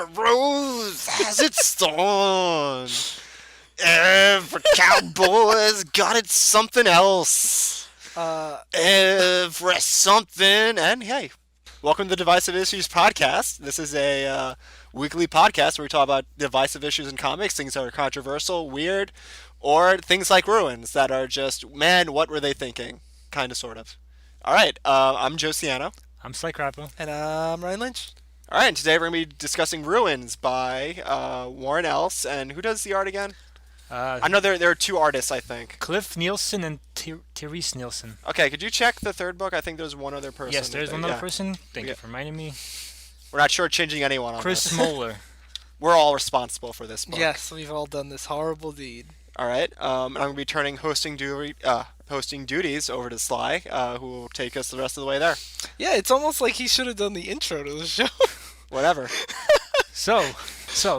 Every rose has its thorn. Every cowboy's got its something else. Every something. And hey, welcome to the Divisive Issues podcast. This is a weekly podcast where we talk about divisive issues in comics, things that are controversial, weird, or things like Ruins that are just, man, what were they thinking? Kind of, sort of. All right, I'm Joe Ciano. I'm Sly Crappo. And I'm Ryan Lynch. All right, and today we're going to be discussing Ruins by Warren Ellis. And who does the art again? I know there are two artists, I think. Cliff Nielsen and Therese Nielsen. Okay, could you check the third book? I think there's one other person. Yes, there's one other person. Thank you for reminding me. We're not shortchanging anyone on Chris this. Moeller. We're all responsible for this book. Yes, we've all done this horrible deed. All right, and I'm going to be turning hosting duties over to Sly, who will take us the rest of the way there. Yeah, it's almost like he should have done the intro to the show. Whatever. So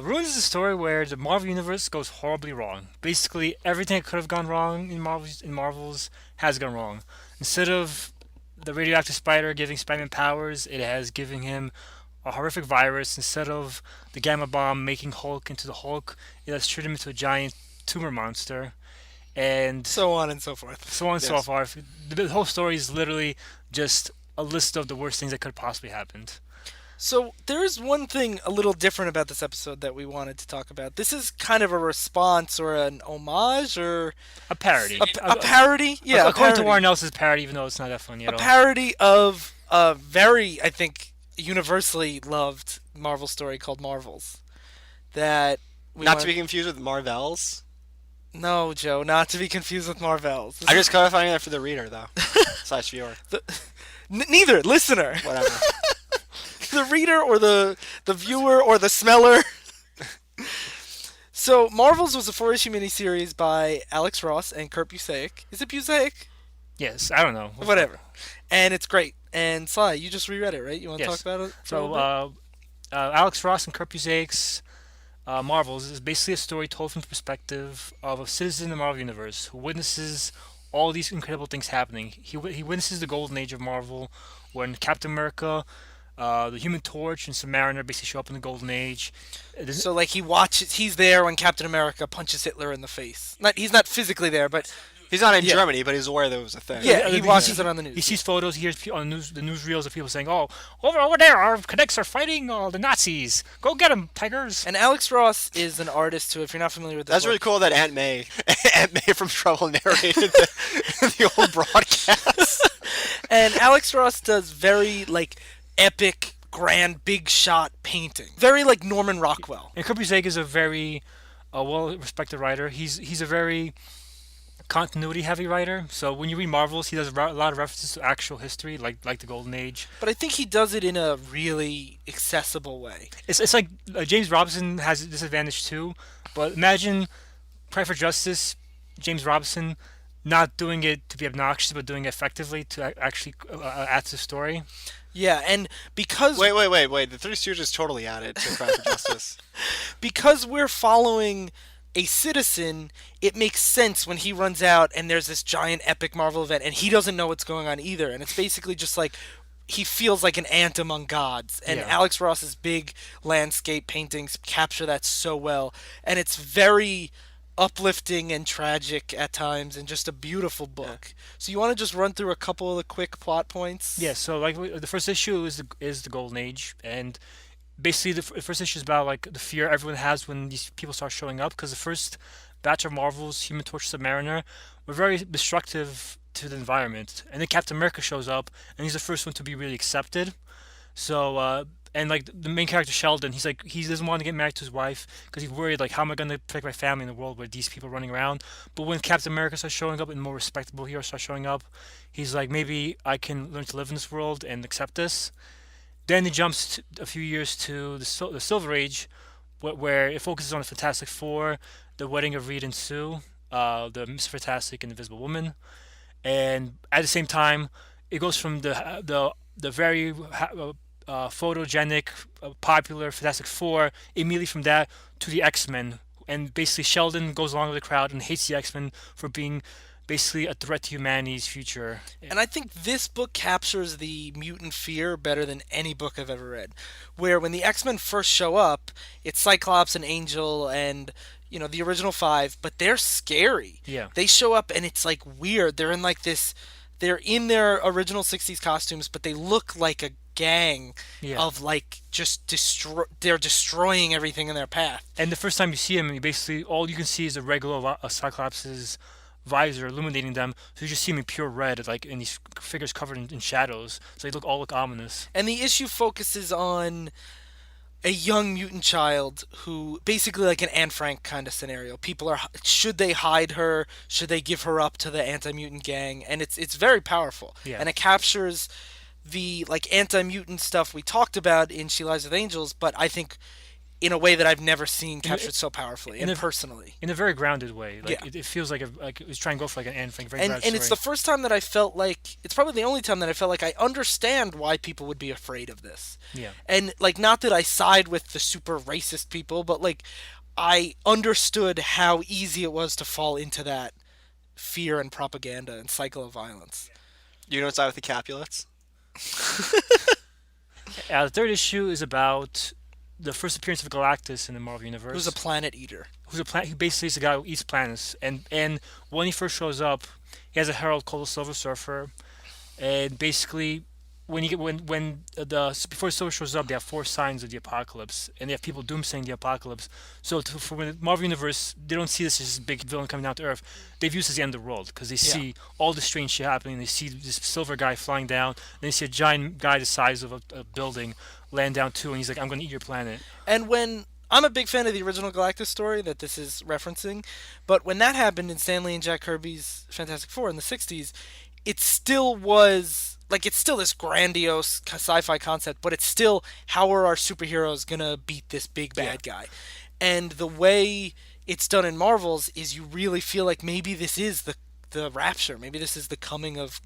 Ruins is a story where the Marvel Universe goes horribly wrong. Basically, everything that could have gone wrong in Marvel's has gone wrong. Instead of the radioactive spider giving Spider-Man powers, it has given him a horrific virus. Instead of the gamma bomb making Hulk into the Hulk, it has turned him into a giant tumor monster. And so on and so forth. So on and so forth. The whole story is literally just a list of the worst things that could have possibly happened. So there is one thing a little different about this episode that we wanted to talk about. This is kind of a response or an homage or a parody. A parody? Yeah, according to Warren Ellis, it's a parody, even though it's not that funny at all. A parody of a very, I think, universally loved Marvel story called Marvels. That not to be confused with Marvels. No, Joe, not to be confused with Marvels. I'm just clarifying that for the reader, though. / viewer. Neither. Listener. Whatever. The reader or the viewer or the smeller. So, Marvels was a 4-issue miniseries by Alex Ross and Kurt Busiek. Is it Busiek? Yes, I don't know. Whatever. And it's great. And Sly, you just reread it, right? You want to talk about it? So, Alex Ross and Kurt Busiek's Marvels is basically a story told from the perspective of a citizen in the Marvel Universe who witnesses all these incredible things happening. He witnesses the golden age of Marvel when Captain America, the Human Torch, and Submariner basically show up in the golden age. So, like, he's there when Captain America punches Hitler in the face. He's not physically there, but... He's not in Germany, but he's aware there was a thing. Yeah, he watches it on the news. He sees photos, he hears on the newsreels of people saying, "Oh, over there, our cadets are fighting the Nazis. Go get them, tigers!" And Alex Ross is an artist who, if you're not familiar with this That's really cool that Aunt May from Trouble narrated the old broadcast. And Alex Ross does very, epic, grand, big shot painting. Very like Norman Rockwell. And Kurt Busiek is a very well-respected writer. He's a very continuity-heavy writer. So when you read Marvels, he does a lot of references to actual history, like the Golden Age. But I think he does it in a really accessible way. It's like James Robinson has this advantage too. But imagine Cry for Justice, James Robinson not doing it to be obnoxious, but doing it effectively to actually add to the story. Yeah, and because... Wait. The Three Stooges totally added to Cry for Justice. Because we're following a citizen, it makes sense when he runs out and there's this giant epic Marvel event and he doesn't know what's going on either. And it's basically just like he feels like an ant among gods. And Alex Ross's big landscape paintings capture that so well. And it's very uplifting and tragic at times and just a beautiful book. Yeah. So you want to just run through a couple of the quick plot points? Yeah, so the first issue is the Golden Age, and basically the first issue is about like the fear everyone has when these people start showing up, because the first batch of Marvel's Human Torch, Submariner were very destructive to the environment, and then Captain America shows up and he's the first one to be really accepted. So and like the main character Sheldon, he doesn't want to get married to his wife because he's worried like, how am I going to protect my family in a world where these people are running around? But when Captain America starts showing up and more respectable heroes start showing up, he's like, maybe I can learn to live in this world and accept this. Then it jumps a few years to the Silver Age, where it focuses on the Fantastic Four, the wedding of Reed and Sue, the Mr. Fantastic and Invisible Woman, and at the same time, it goes from the very photogenic, popular Fantastic Four, immediately from that to the X-Men. And basically Sheldon goes along with the crowd and hates the X-Men for being basically a threat to humanity's future. And I think this book captures the mutant fear better than any book I've ever read. Where when the X-Men first show up, it's Cyclops and Angel and, the original five, but they're scary. Yeah. They show up and it's like weird. They're in their original 60s costumes, but they look like a gang of like just they're destroying everything in their path. And the first time you see him, basically all you can see is a regular Cyclops' visor illuminating them, so you just see them in pure red, like in these figures covered in shadows, so they all look ominous. And the issue focuses on a young mutant child who, basically like an Anne Frank kind of scenario. People are, should they hide her? Should they give her up to the anti-mutant gang? And it's very powerful. Yeah. And it captures the like anti-mutant stuff we talked about in She Lies with Angels, but I think in a way that I've never seen captured so powerfully and personally. In a very grounded way. Like, yeah. it feels like it was trying to go for like an Anne Frank, very and it's the first time that I felt like, it's probably the only time that I felt like I understand why people would be afraid of this. Yeah. And like, not that I side with the super racist people, but like, I understood how easy it was to fall into that fear and propaganda and cycle of violence. You don't side with the Capulets? The third issue is about the first appearance of Galactus in the Marvel Universe. Who's a planet eater. He basically is a guy who eats planets. And when he first shows up, he has a herald called the Silver Surfer. And basically, before the Silver shows up, they have 4 signs of the apocalypse, and they have people doomsaying the apocalypse. So for when the Marvel Universe, they don't see this as this big villain coming down to Earth. They view this as the end of the world, because they see all the strange shit happening. They see this silver guy flying down, then they see a giant guy the size of a building land down too, and he's like, I'm going to eat your planet. And when I'm a big fan of the original Galactus story that this is referencing, but when that happened in Stan Lee and Jack Kirby's Fantastic Four in the 60s, it still was, like, it's still this grandiose sci-fi concept, but it's still, how are our superheroes gonna beat this big bad guy? And the way it's done in Marvel's is you really feel like maybe this is the rapture, maybe this is the coming of,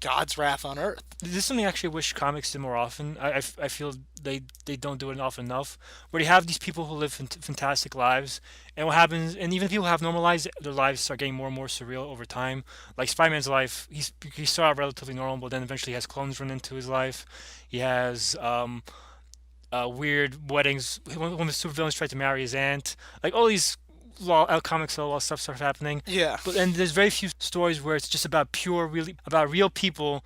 God's wrath on Earth. This is something I actually wish comics did more often. I feel they don't do it often enough. Where you have these people who live fantastic lives, and what happens, and even people who have normal lives, their lives start getting more and more surreal over time. Like Spider-Man's life, he started out relatively normal, but then eventually he has clones run into his life. He has weird weddings. One of the supervillains tried to marry his aunt. Like all these comics, a lot of stuff starts happening. Yeah. But and there's very few stories where it's just about about real people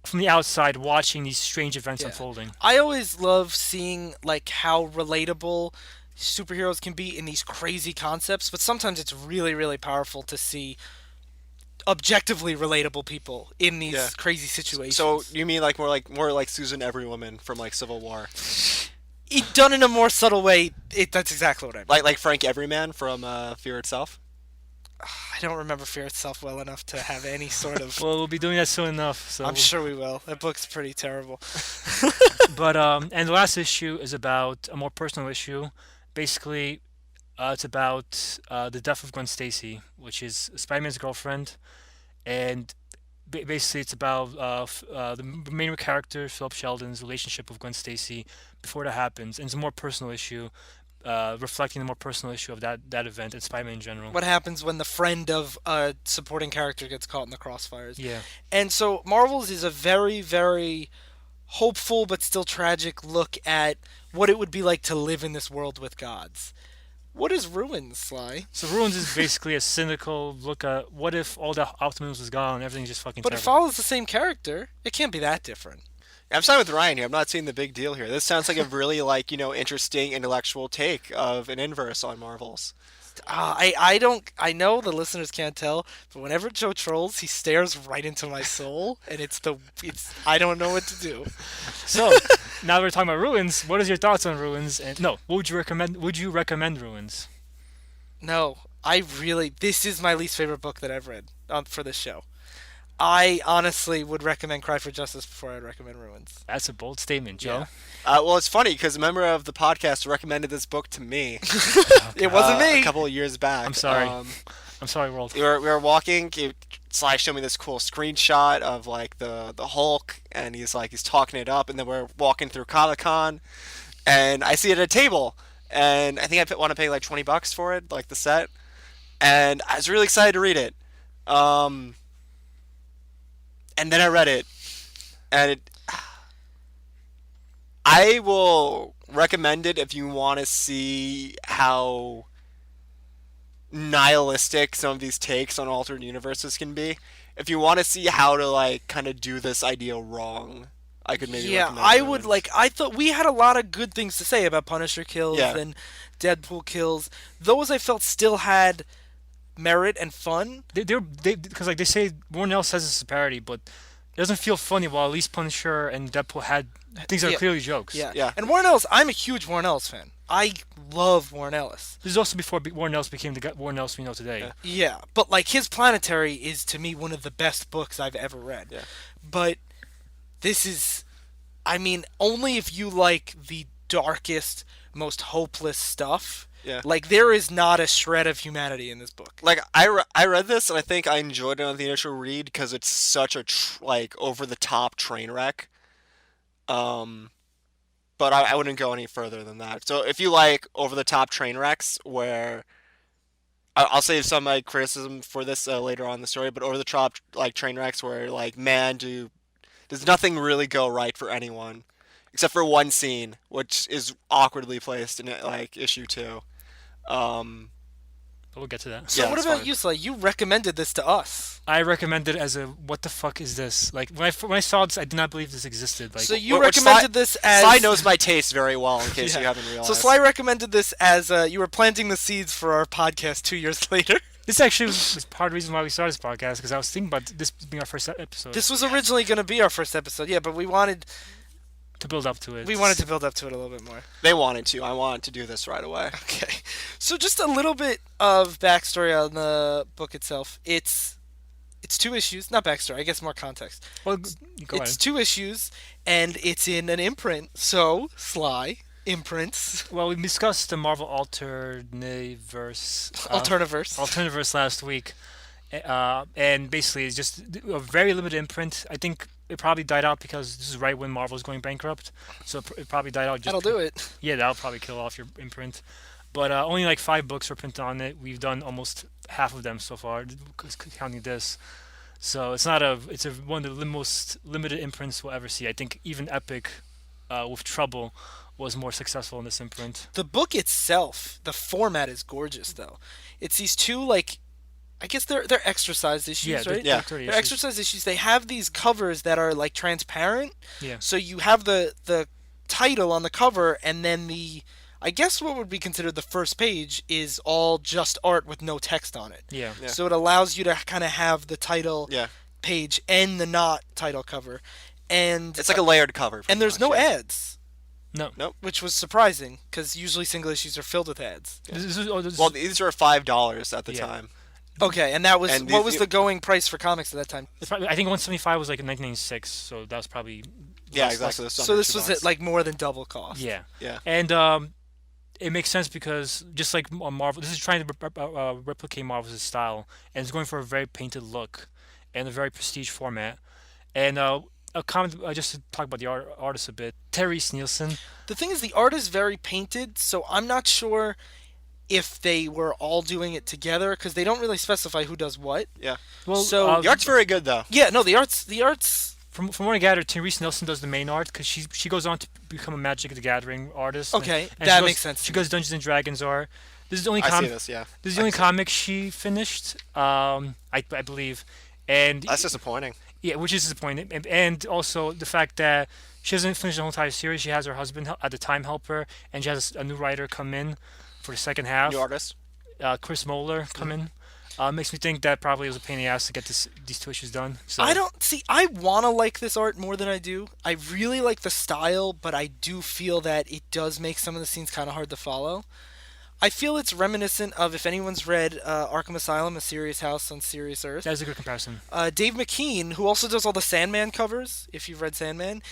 from the outside watching these strange events unfolding. I always love seeing like how relatable superheroes can be in these crazy concepts, but sometimes it's really, really powerful to see objectively relatable people in these crazy situations. So you mean like more like Susan Everywoman from like Civil War? Done in a more subtle way, that's exactly what I mean. Like Frank Everyman from Fear Itself? I don't remember Fear Itself well enough to have any sort of... Well, we'll be doing that soon enough. So I'm sure we will. That book's pretty terrible. But and the last issue is about a more personal issue. Basically, it's about the death of Gwen Stacy, which is Spider-Man's girlfriend, and basically it's about the main character, Philip Sheldon's relationship with Gwen Stacy before that happens, and it's a more personal issue, reflecting the more personal issue of that event and Spider-Man in general. What happens when the friend of a supporting character gets caught in the crossfires. Yeah. And so Marvel's is a very, very hopeful but still tragic look at what it would be like to live in this world with gods. What is Ruins, Sly? So Ruins is basically a cynical look at what if all the optimism was gone and everything's just fucking But terrible. it follows the same character. It can't be that different. I'm siding with Ryan here. I'm not seeing the big deal here. This sounds like a really interesting intellectual take of an inverse on Marvels. I know the listeners can't tell, but whenever Joe trolls, he stares right into my soul, and I don't know what to do. So now that we're talking about Ruins, what is your thoughts on Ruins? And no, what would you recommend? Would you recommend Ruins? No, this is my least favorite book that I've read for this show. I honestly would recommend Cry for Justice before I'd recommend Ruins. That's a bold statement, Joe. Yeah. Well, it's funny because a member of the podcast recommended this book to me. It wasn't me. A couple of years back. I'm sorry. I'm sorry, world. We were walking. Sly showed me this cool screenshot of like the Hulk, and he's talking it up, and then we're walking through Comic-Con, and I see it at a table, and I think I want to pay like $20 for it, like the set, and I was really excited to read it. And then I read it, and I will recommend it if you want to see how nihilistic some of these takes on alternate universes can be. If you want to see how to like kind of do this idea wrong, I could maybe recommend I it. would like. I thought we had a lot of good things to say about Punisher kills Yeah. and Deadpool kills. Those I felt still had merit and fun. Because like they say, Warren Ellis says it's a parody, but it doesn't feel funny. While at least Punisher and Deadpool had things that are clearly jokes. Yeah. Yeah. And Warren Ellis, I'm a huge Warren Ellis fan. I love Warren Ellis. This is also before Warren Ellis became the Warren Ellis we know today. Yeah. Yeah, but like his Planetary is to me one of the best books I've ever read. Yeah. But this is, I mean, only if you like the darkest, most hopeless stuff. Yeah. Like there is not a shred of humanity in this book. Like I read this and I think I enjoyed it on the initial read because it's such a like over the top train wreck. But I wouldn't go any further than that. So if you like over the top train wrecks, where I'll save some of my criticism for this later on in the story, but over the top like train wrecks where like does nothing really go right for anyone, except for one scene which is awkwardly placed in like issue 2. But we'll get to that. So Yeah, what it's about fine. you, Sly? You recommended this to us. I recommend it as a what the fuck is this? Like when I saw this, I did not believe this existed. Like So you which recommended this as... Sly knows my taste very well, in case Yeah. you haven't realized. So Sly recommended this as you were planting the seeds for our podcast 2 years later. this actually was part of the reason why we started this podcast, because I was thinking about this being our first episode This was originally going to be our first episode, yeah, but we wanted to build up to it. to build up to it a little bit more. They wanted to. I wanted to do this right away. Okay. So just a little bit of backstory on the book itself. It's 2 issues, not backstory, I guess more context. Well, go It's ahead. 2 issues, and it's in an imprint. So, Sly, imprints, Well, we discussed the Marvel Alternaverse. Alternaverse last week, and basically it's just a very limited imprint. I think it probably died out because this is right when Marvel was going bankrupt, so it probably died out. Just that'll do it. Yeah, that'll probably kill off your imprint. But only like 5 books were printed on it. We've done almost half of them so far, counting this. So it's one of the most limited imprints we'll ever see. I think even Epic, with Trouble, was more successful in this imprint. The book itself, the format is gorgeous, though. It's these 2, like, I guess they're exercise issues, right? Yeah. They're exercise issues. They have these covers that are, like, transparent. Yeah. So you have the title on the cover, and then I guess what would be considered the first page is all just art with no text on it. Yeah. Yeah. So it allows you to kind of have the title Yeah. page and the not title cover. And It's like a layered cover. and there's no ads, No. Nope. which was surprising because usually single issues are filled with ads. Well, these were $5 at the Yeah. time. Okay, and that was And what these- was the going price for comics at that time? It's probably, I think 175 was like in 1996, so that was probably Yeah, less, exactly. less- So this was at like more than double cost. yeah. Yeah. And it makes sense because just like Marvel, this is trying to replicate Marvel's style, and it's going for a very painted look and a very prestige format. And a comment just to talk about the artist a bit, Therese Nielsen. The thing is, the art is very painted, so I'm not sure if they were all doing it together because they don't really specify who does what. Yeah. Well, So- The art's very good, though. Yeah, no, the art's from what I gather, Therese Nielsen does the main art because she goes on to become a Magic the Gathering artist. Okay, and that she makes sense to She me. goes Dungeons and Dragons art. This is the only I see comic. this, yeah. This is the only comic she finished. I believe, and That's disappointing. yeah, which is disappointing, and also the fact that she hasn't finished the whole entire series. She has her husband at the time help her, and she has a new writer come in for the second half. New artist. Chris Moeller come in. Makes me think that probably it was a pain in the ass to get these 2 issues done. So I don't see. I want to like this art more than I do. I really like the style, but I do feel that it does make some of the scenes kind of hard to follow. I feel it's reminiscent of if anyone's read Arkham Asylum: A Serious House on Serious Earth. That's a good comparison. Dave McKean, who also does all the Sandman covers, if you've read Sandman,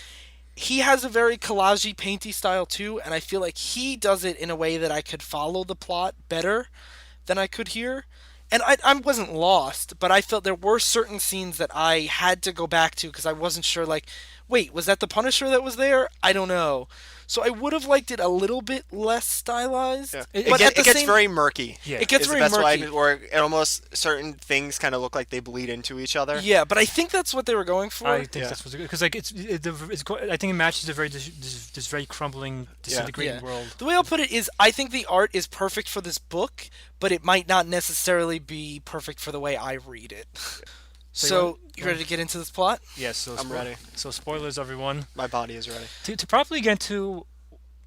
he has a very collagey, painty style too, and I feel like he does it in a way that I could follow the plot better than I could here. And I wasn't lost, but I felt there were certain scenes that I had to go back to because I wasn't sure, like, wait, was that the Punisher that was there? I don't know. So I would have liked it a little bit less stylized. Yeah. But It gets very murky. Yeah. It gets is the very best way murky. where it almost certain things kind of look like they bleed into each other. Yeah, but I think that's what they were going for. I think Yeah. that's what's good because like I think it matches the very this very crumbling, disintegrating Yeah. world. The way I'll put it is, I think the art is perfect for this book, but it might not necessarily be perfect for the way I read it. So, you ready to get into this plot? Yes, so I'm ready. So spoilers, everyone. My body is ready. To properly get into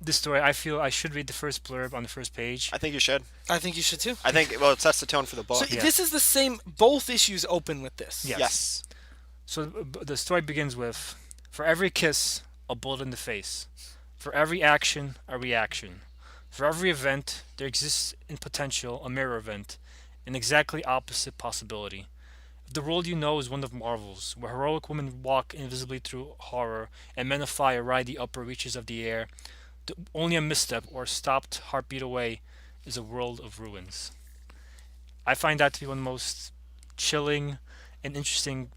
this story, I feel I should read the first blurb on the first page. I think you should. I think you should too. I think, well, it sets the tone for the book. So Yeah. this is the same, both issues open with this. Yes. Yes. So the story begins with, for every kiss, a bullet in the face. For every action, a reaction. For every event, there exists in potential a mirror event, an exactly opposite possibility. If the world you know is one of marvels, where heroic women walk invisibly through horror, and men of fire ride the upper reaches of the air, only a misstep or a stopped heartbeat away is a world of ruins. I find that to be one of the most chilling and interesting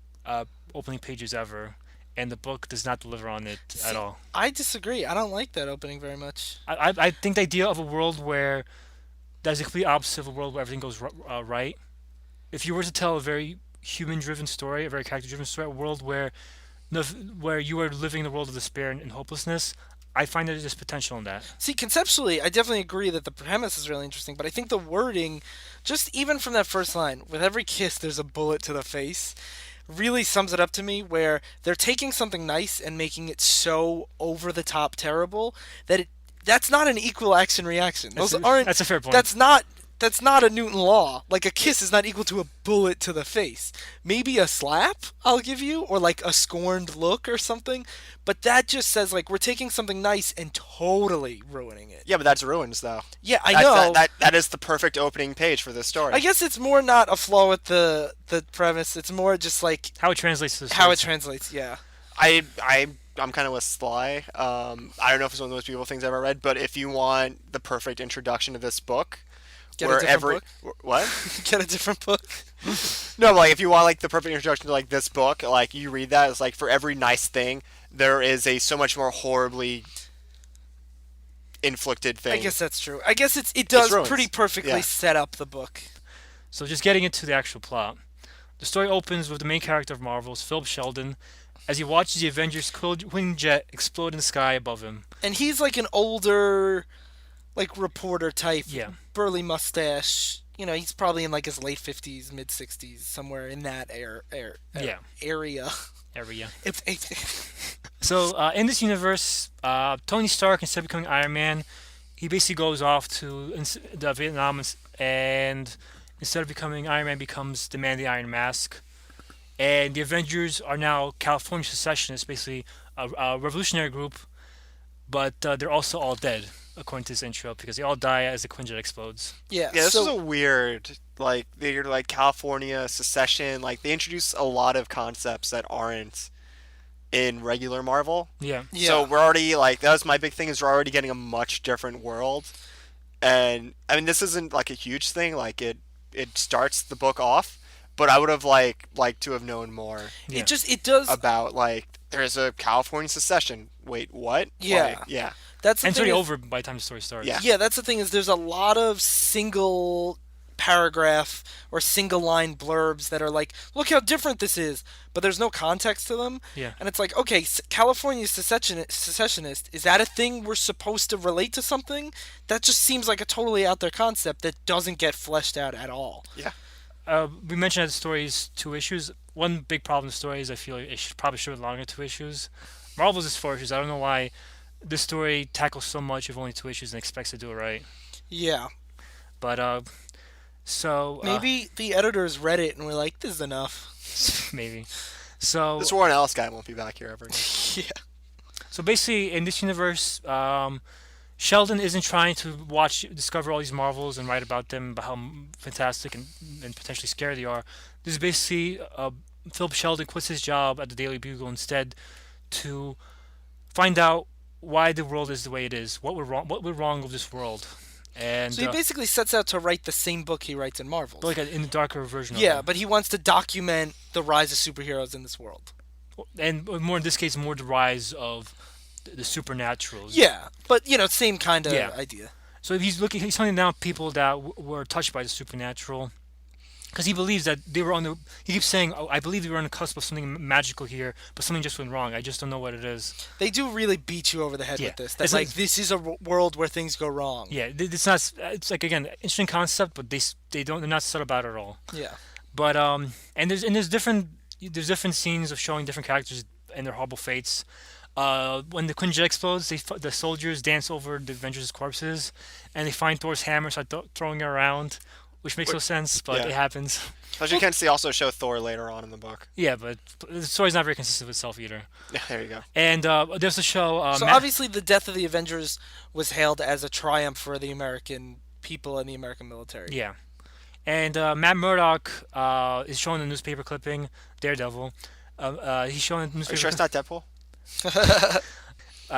opening pages ever, and the book does not deliver on it at all. I disagree. I don't like that opening very much. I think the idea of a world where that's the complete opposite of a world where everything goes right. If you were to tell a very human-driven story, a very character-driven story, a world where you are living in the world of despair and hopelessness, I find that there's potential in that. See, conceptually, I definitely agree that the premise is really interesting, but I think the wording, just even from that first line, with every kiss there's a bullet to the face, really sums it up to me, where they're taking something nice and making it so over-the-top terrible that that's not an equal action reaction. Those aren't. That's a fair point. That's not a Newton law. Like, a kiss is not equal to a bullet to the face. Maybe a slap, I'll give you, or like a scorned look or something. But that just says, like, we're taking something nice and totally ruining it. Yeah, but that's ruins, though. Yeah, I know. That is the perfect opening page for this story. I guess it's more not a flaw with the premise. It's more just like how it translates to the how story. it translates. Yeah. I'm kind of with Sly. I don't know if it's one of the most beautiful things I've ever read, but if you want the perfect introduction to this book, Get where a different what? Get a different book. No, but, like, if you want, like, the perfect introduction to, like, this book, like, you read that, it's like, for every nice thing, there is a so much more horribly inflicted thing. I guess that's true. I guess it does ruins. pretty perfectly Yeah. set up the book. So just getting into the actual plot. The story opens with the main character of Marvel's, Philip Sheldon, as he watches the Avengers' twin jet explode in the sky above him. And he's like an older, like, reporter type, Yeah. burly mustache. You know, he's probably in like his late 50s, mid 60s, somewhere in that Yeah. area. Area. If So in this universe, Tony Stark, instead of becoming Iron Man, he basically goes off to the Vietnam and instead of becoming Iron Man, becomes the Man in the Iron Mask. And the Avengers are now California secessionists, basically a revolutionary group, but they're also all dead, according to this intro, because they all die as the Quinjet explodes. yeah, Yeah, this so is a weird, like, they're like California secession. Like, they introduce a lot of concepts that aren't in regular Marvel. Yeah. yeah. So we're already, like, that was my big thing, is we're already getting a much different world. And I mean, this isn't like a huge thing. Like, it starts the book off, but I would have liked to have known more Yeah. it does. about, like, there's a California secession. Wait, what? Yeah. Like, yeah. That's the And it's thing already is- over by the time the story starts. Yeah. Yeah, that's the thing, is there's a lot of single paragraph or single line blurbs that are like, look how different this is, but there's no context to them. Yeah. And it's like, okay, California secessionist, is that a thing we're supposed to relate to something? That just seems like a totally out there concept that doesn't get fleshed out at all. Yeah. We mentioned that the story is 2 issues. One big problem with the story is I feel like it probably should have been longer 2 issues. Marvel's is 4 issues. I don't know why this story tackles so much with only 2 issues and expects to do it right. Yeah. But so Maybe the editors read it and were like, this is enough. maybe. So This Warren Ellis guy won't be back here ever again. Yeah. So basically, in this universe, Sheldon isn't trying to discover all these marvels and write about them, about how fantastic and potentially scary they are. This is basically Philip Sheldon quits his job at the Daily Bugle instead to find out why the world is the way it is. What we're wrong with this world. And So he basically sets out to write the same book he writes in Marvel. but like in the darker version. Yeah, of but he wants to document the rise of superheroes in this world. it. And more in this case, more the rise of the supernatural. Yeah, but same kind of Yeah. idea. So he's hunting down people that were touched by the supernatural, because he believes that they were on the. He keeps saying, "Oh, I believe we were on the cusp of something magical here, but something just went wrong. I just don't know what it is." They do really beat you over the head Yeah. with this. That's It's like like- this is a world where things go wrong. Yeah, it's not. It's like, again, interesting concept, but they're not subtle about it at all. Yeah. But and there's different scenes of showing different characters and their horrible fates. When the Quinjet explodes, the soldiers dance over the Avengers' corpses, and they find Thor's hammer, start throwing it around, which makes no sense, but Yeah. it happens. As you can see, also show Thor later on in the book. Yeah, but the story's not very consistent with itself either. Yeah, there you go. And there's a show. So obviously, the death of the Avengers was hailed as a triumph for the American people and the American military. Yeah. And Matt Murdock is shown in the newspaper clipping, Daredevil. He's shown in the Are newspaper. you sure it's not Deadpool?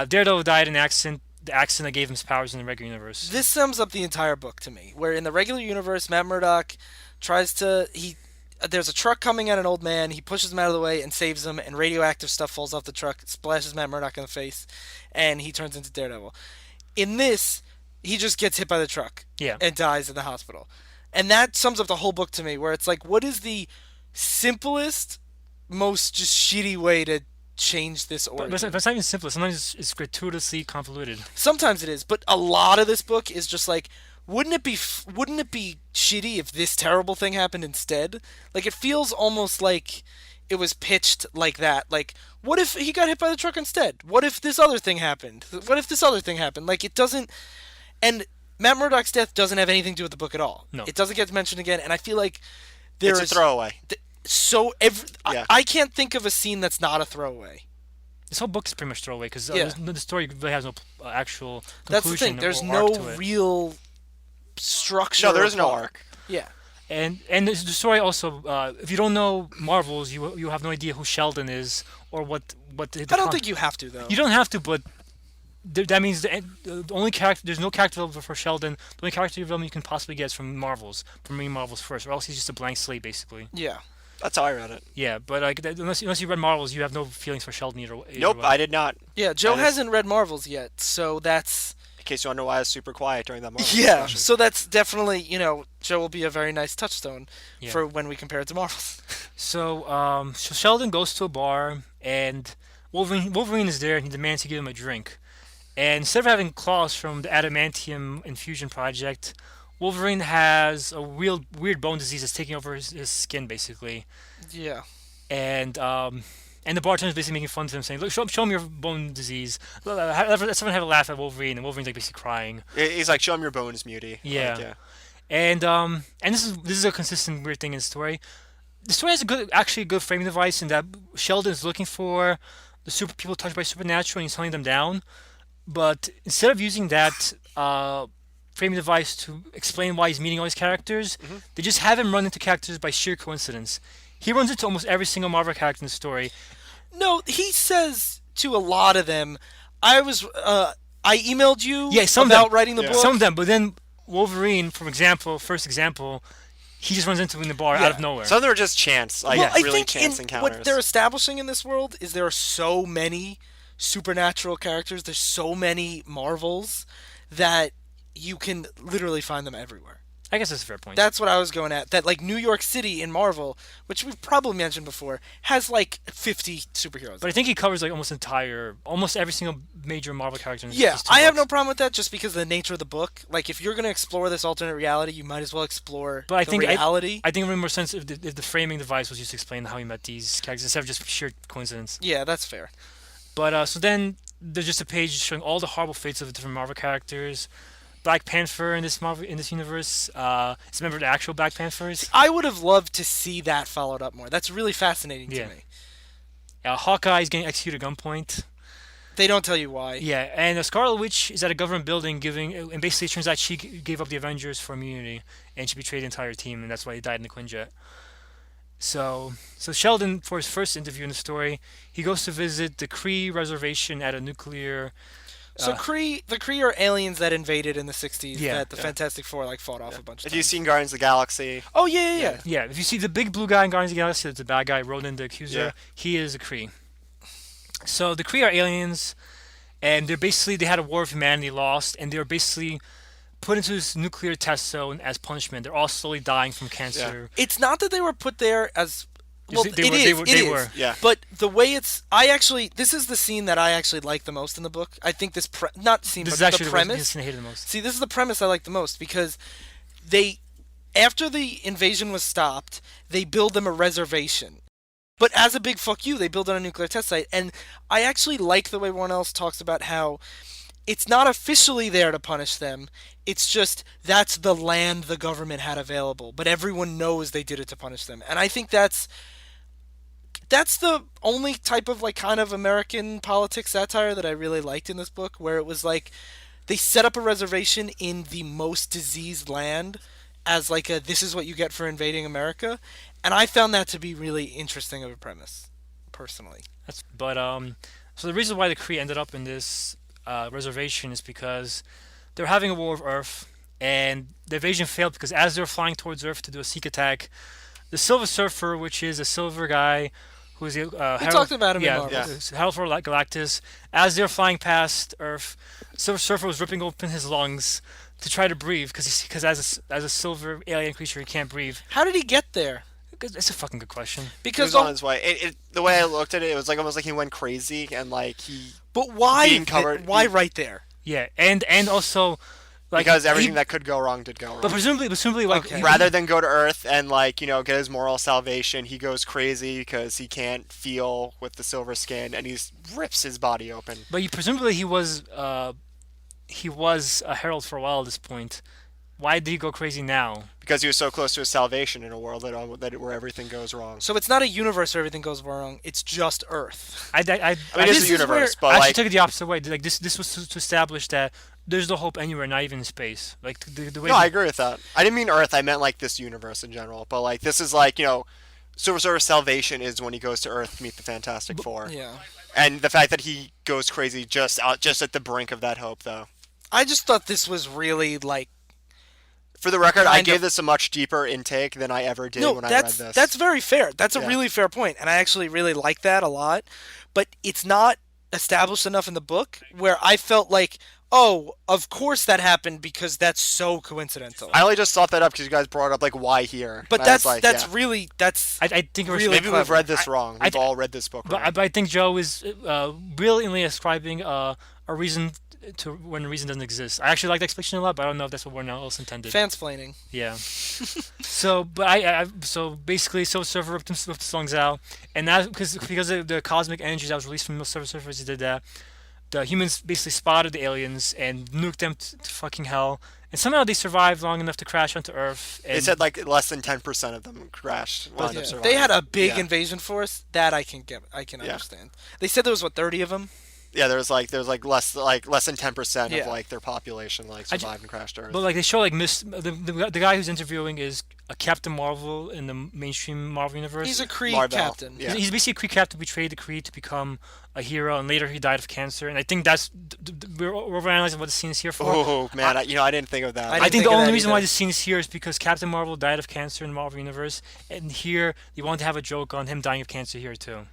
Daredevil died in an accident. The accident that gave him his powers in the regular universe. This sums up the entire book to me. Where in the regular universe, Matt Murdock tries to there's a truck coming at an old man. He pushes him out of the way and saves him, and radioactive stuff falls off the truck, splashes Matt Murdock in the face, and he turns into Daredevil. In this, he just gets hit by the truck Yeah. and dies in the hospital. And that sums up the whole book to me, where it's like, what is the simplest, most just shitty way to change this origin? But it's not even simple. Sometimes it's gratuitously convoluted. Sometimes it is, but a lot of this book is just like, wouldn't it be shitty if this terrible thing happened instead? Like, it feels almost like it was pitched like that. Like, what if he got hit by the truck instead? What if this other thing happened? What if this other thing happened? Like, it doesn't. And Matt Murdock's death doesn't have anything to do with the book at all. No. It doesn't get mentioned again, and I feel like It's a throwaway. I can't think of a scene that's not a throwaway. This whole book is pretty much throwaway because Yeah. the story really has no actual conclusion. That's the thing. There's or no arc to it. real structure. No, there or is no plot. arc. Yeah. And the story also, if you don't know Marvels, you have no idea who Sheldon is or what the I don't think you have to, though. you don't have to, but that means the only character, there's no character development for Sheldon. The only character development you can possibly get is from Marvels, from reading Marvels first, or else he's just a blank slate basically. Yeah. That's how I read it. Yeah, but like unless you read Marvels, you have no feelings for Sheldon either Nope, way. I did not. Yeah, Joe That is- hasn't read Marvels yet, so that's... In case you wonder why I was super quiet during that Marvel Yeah, discussion. so that's definitely, Joe will be a very nice touchstone Yeah. for when we compare it to Marvels. So Sheldon goes to a bar and Wolverine is there and he demands to give him a drink. And instead of having claws from the adamantium infusion project, Wolverine has a weird bone disease that's taking over his skin basically. Yeah. And the bartender's basically making fun of him, saying, "Look, show him your bone disease." Let's someone have a laugh at Wolverine, and Wolverine's like basically crying. He's like, show him your bones, Muty. Yeah. Like, yeah. And this is a consistent weird thing in the story. The story has actually a good framing device in that Sheldon is looking for the super people touched by supernatural and he's hunting them down. But instead of using that framing device to explain why he's meeting all these characters, they just have him run into characters by sheer coincidence. He runs into almost every single Marvel character in the story. No, he says to a lot of them, I emailed you Some of about them. writing the Yeah. book. Some of them, but then Wolverine, first example, he just runs into him in the bar Yeah. out of nowhere. Some of them are just chance, like Well, I really think chance encounters. what they're establishing in this world is there are so many supernatural characters, there's so many Marvels, that you can literally find them everywhere. I guess that's a fair point. That's what I was going at. That, like, New York City in Marvel, which we've probably mentioned before, has, like, 50 superheroes. But I think he covers like almost every single major Marvel character. In Yeah, these two I have no books. problem with that just because of the nature of the book. Like, if you're going to explore this alternate reality, you might as well explore But I the think reality. I think it would make more sense if the framing device was just to explain how he met these characters instead of just sheer coincidence. Yeah, that's fair. But so then there's just a page showing all the horrible fates of the different Marvel characters. Black Panther in this universe is a member of the actual Black Panthers. I would have loved to see that followed up more. That's really fascinating Yeah. to me. Hawkeye is getting executed at gunpoint. They don't tell you why. Yeah, and Scarlet Witch is at a government building and basically it turns out she gave up the Avengers for immunity, and she betrayed the entire team, and that's why he died in the Quinjet. So Sheldon, for his first interview in the story, he goes to visit the Kree reservation at a nuclear. So the Kree are aliens that invaded in the 60s Yeah. that the Fantastic Four fought off a bunch of If times. you've seen Guardians of the Galaxy, Oh, yeah. Yeah, if you see the big blue guy in Guardians of the Galaxy, that's the bad guy, Ronan the Accuser, Yeah. he is a Kree. So the Kree are aliens, and they had a war of humanity lost, and they were basically put into this nuclear test zone as punishment. They're all slowly dying from cancer. It's not that they were put there as well. They were. Yeah. But the way this is the scene that I actually like the most in the book. I think this not scene, This but is actually the the premise. scene I hated the most. See, this is the premise I like the most because after the invasion was stopped, they build them a reservation. But as a big fuck you, they build on a nuclear test site. And I actually like the way Warren Ellis talks about how it's not officially there to punish them. It's just that's the land the government had available. But everyone knows they did it to punish them. And I think that's the only type of like kind of American politics satire that I really liked in this book, where it was like they set up a reservation in the most diseased land as like this is what you get for invading America, and I found that to be really interesting of a premise, personally. So the reason why the Kree ended up in this reservation is because they were having a war of Earth, and the invasion failed because as they were flying towards Earth to do a sneak attack, the Silver Surfer, which is a silver guy who's We talked about him in Marvel. Harold for Galactus, as they were flying past Earth, Silver Surfer was ripping open his lungs to try to breathe because as a silver alien creature he can't breathe. How did he get there? It's a fucking good question. He Because was on his way. The way I looked at it, it was like almost like he went crazy and like he. but why? being covered- Why right there? Yeah, and also like Because everything that could go wrong did go wrong. but presumably like Okay. Rather than go to Earth and like get his moral salvation, he goes crazy because he can't feel with the silver skin and he rips his body open. presumably he was a herald for a while at this point. Why did he go crazy now? Because he was so close to his salvation in a world where everything goes wrong. So it's not a universe where everything goes wrong. It's just Earth. I I mean, this it's is a universe, I but actually like took it the opposite way. Like this was to establish that there's no hope anywhere, not even in space. Like the way. no, I agree with that. I didn't mean Earth. I meant like this universe in general. But like this is like Silver Surfer's salvation is when he goes to Earth to meet the Fantastic Four. Yeah. And the fact that he goes crazy just at the brink of that hope, though. I just thought this was really like. For the record, I Kind gave of- this a much deeper intake than I ever did when I read this. That's very fair. That's a Yeah. really fair point, and I actually really like that a lot. But it's not established enough in the book where I felt like, oh, of course that happened because that's so coincidental. I only just thought that up because you guys brought up like why here. But And I was that's like, yeah. really that's I think Really Maybe we've clever. read this wrong. We've all read this book wrong. but I think Joe is brilliantly ascribing a reason to when a reason doesn't exist. I actually like the explanation a lot, but I don't know if that's what Warren Ellis intended. fansplaining. Yeah. So basically, Silver Surfer ripped his lungs out, and that because of the cosmic energy that was released from the Silver Surfer as he did that, the humans basically spotted the aliens and nuked them to fucking hell, and somehow they survived long enough to crash onto Earth. And They said like less than 10% of them crashed. wound up Yeah. surviving. They had a big Yeah. invasion force that I can understand. They said there was 30 of them. Yeah, there's less than 10% of Yeah. like their population like I ju- survived and crashed Earth. But like they show like the guy who's interviewing is a Captain Marvel in the mainstream Marvel universe. He's a Kree Marvel. captain. Yeah. He's basically a Kree captain, betrayed the Kree to become a hero, and later he died of cancer. And I think that's we're overanalyzing what the scene is here for. Oh man, I didn't think of that. I I didn't think think the of only that reason why either. this scene is here is because Captain Marvel died of cancer in the Marvel universe, and here they wanted to have a joke on him dying of cancer here too.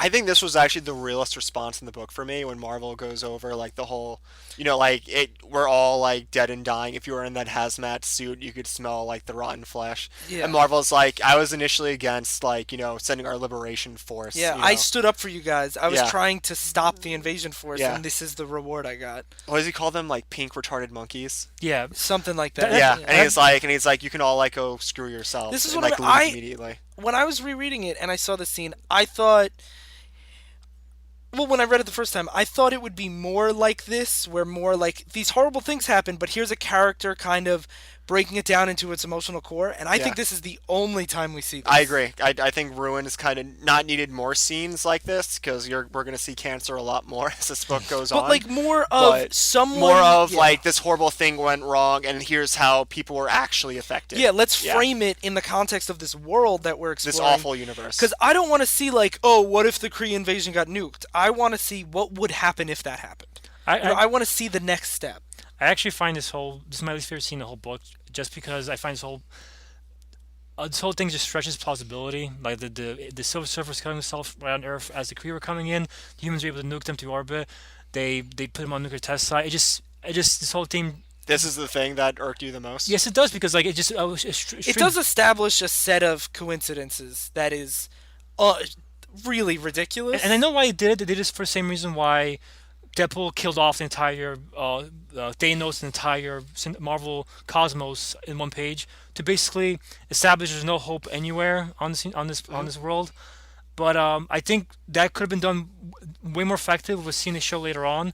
I think this was actually the realest response in the book for me when Marvel goes over like the whole, we're all like dead and dying. If you were in that hazmat suit, you could smell like the rotten flesh. Yeah. And Marvel's like, I was initially against like, sending our liberation force. Yeah, you I know. stood up for you guys. I was Yeah. trying to stop the invasion force, Yeah. and this is the reward I got. What does he call them? Like pink retarded monkeys? Yeah, Something like that. Yeah. And he's like, you can all like go screw yourself. This is and, what like I- leave immediately. When I was rereading it and I saw the scene, I thought. Well, when I read it the first time, I thought it would be more like this, where more like these horrible things happen, but here's a character kind of breaking it down into its emotional core, and I think Yeah. this is the only time we see this. I agree. I think Ruin is kind of not needed more scenes like this because we're going to see cancer a lot more as this book goes But on. like more of But someone. more of yeah. like this horrible thing went wrong and here's how people were actually affected. Yeah, let's Yeah. frame it in the context of this world that we're exploring. This awful universe. Because I don't want to see like, oh, what if the Kree invasion got nuked? I want to see what would happen if that happened. I want to see the next step. I actually find this is my least favorite scene in the whole book, just because I find this whole thing just stretches plausibility. Like the Silver Surfer's killing himself right on Earth as the Kree were coming in, the humans were able to nuke them to orbit. They put him on nuclear test site. It just this whole thing. This is the thing that irked you the most. Yes, it does because like it just It does establish a set of coincidences that is really ridiculous. And I know why they did it. They did this for the same reason why Deadpool killed off the entire Thanos, the entire Marvel cosmos in one page to basically establish there's no hope anywhere on this world. But I think that could have been done way more effective with seeing the show later on.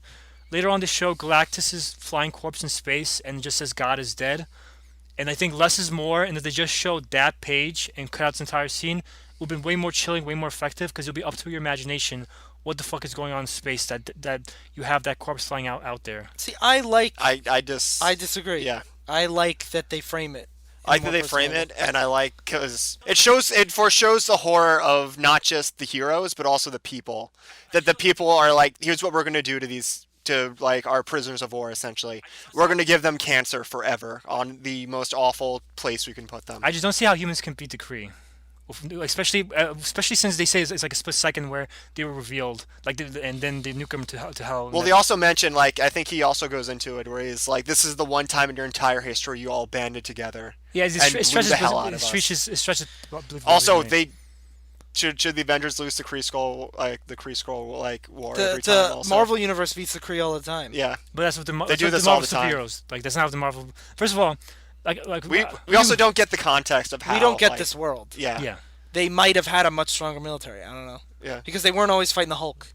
Later on the show, Galactus' flying corpse in space and just says God is dead. And I think less is more, and if they just showed that page and cut out this entire scene, it would have been way more chilling, way more effective, because it'll be up to your imagination what the fuck is going on in space that you have that corpse flying out there. See, I disagree. Yeah. I like that they frame it. I like that they frame it, and I like because it foreshows the horror of not just the heroes but also the people. That the people are like, here's what we're gonna do to like our prisoners of war. Essentially, we're gonna give them cancer forever on the most awful place we can put them. I just don't see how humans can beat the Kree. Especially since they say it's like a split second where they were revealed, and then they nuke them to hell. Well, they also mention, like, I think he also goes into it where he's like, this is the one time in your entire history you all banded together. Yeah, it stretches the hell out of us. It stretches. Also, they should the Avengers lose the Kree Skull war every time. The Marvel universe beats the Kree all the time. Yeah, but that's what they do this all the time. Superheroes. Like that's not what the Marvel. First of all. We also don't get the context of how we don't get this world. Yeah. They might have had a much stronger military. I don't know. Yeah. Because they weren't always fighting the Hulk,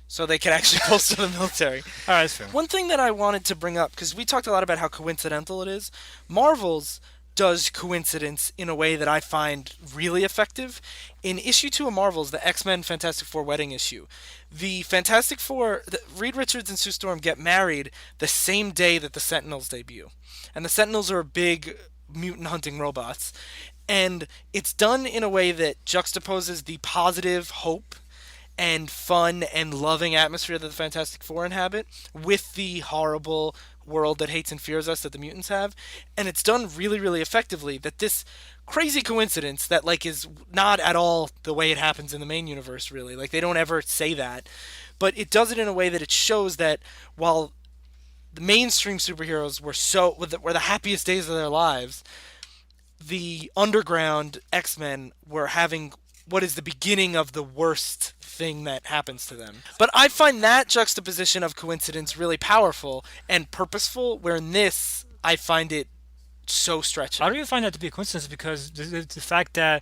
so they could actually bolster the military. All right, that's fair. One thing that I wanted to bring up, because we talked a lot about how coincidental it is, Marvel's does coincidence in a way that I find really effective. In issue 2 of Marvel's, the X-Men Fantastic Four wedding issue, the Fantastic Four, Reed Richards and Sue Storm get married the same day that the Sentinels debut. And the Sentinels are big mutant hunting robots. And it's done in a way that juxtaposes the positive hope and fun and loving atmosphere that the Fantastic Four inhabit with the horrible world that hates and fears us that the mutants have. And it's done really, really effectively, that this crazy coincidence that like is not at all the way it happens in the main universe, really. Like they don't ever say that. But it does it in a way that it shows that while the mainstream superheroes were the happiest days of their lives, the underground X-Men were having what is the beginning of the worst thing that happens to them. But I find that juxtaposition of coincidence really powerful and purposeful, where in this, I find it so stretching. I don't even find that to be a coincidence because the fact that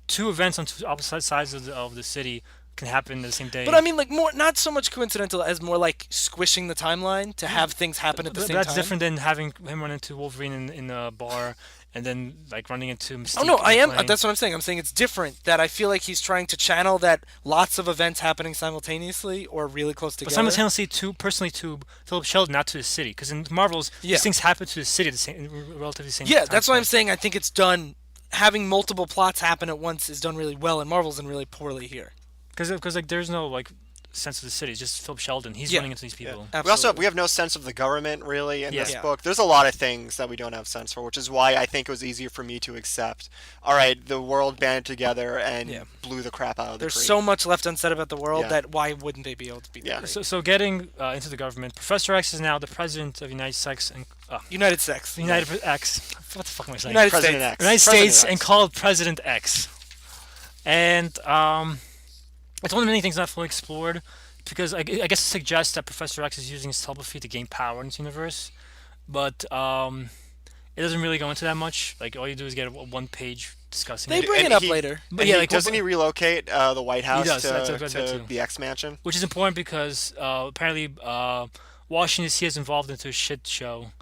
two events on two opposite sides of the city can happen the same day. But I mean, like, more not so much coincidental as more like squishing the timeline to have things happen at the same time. That's different than having him run into Wolverine in a bar and then like running into Mystique. Oh no, I am. That's what I'm saying. I'm saying it's different. That I feel like he's trying to channel that lots of events happening simultaneously or really close together. But simultaneously to Philip Sheldon, not to the city, because in Marvel's these things happen to the city at the same relatively same. Yeah, that's why I'm saying I think it's done. Having multiple plots happen at once is done really well in Marvel's and really poorly here. Because like there's no like sense of the city. It's just Philip Sheldon. He's running into these people. Yeah. We have no sense of the government really in this book. There's a lot of things that we don't have sense for, which is why I think it was easier for me to accept. All right, the world banded together and blew the crap out of the There's Kree. so much left unsaid about the world that why wouldn't they be able to be? Yeah. So getting into the government, Professor X is now the president of United States and United States. United X. What the fuck am I saying? United President States. X. United President States X. and called President X. And it's one of many things not fully explored because I guess it suggests that Professor X is using his telepathy to gain power in this universe, but it doesn't really go into that much. Like all you do is get a one-page discussing. They it. bring it up later. But yeah, doesn't he relocate the White House does, to the X Mansion? Which is important because apparently Washington D.C. is involved into a shit show,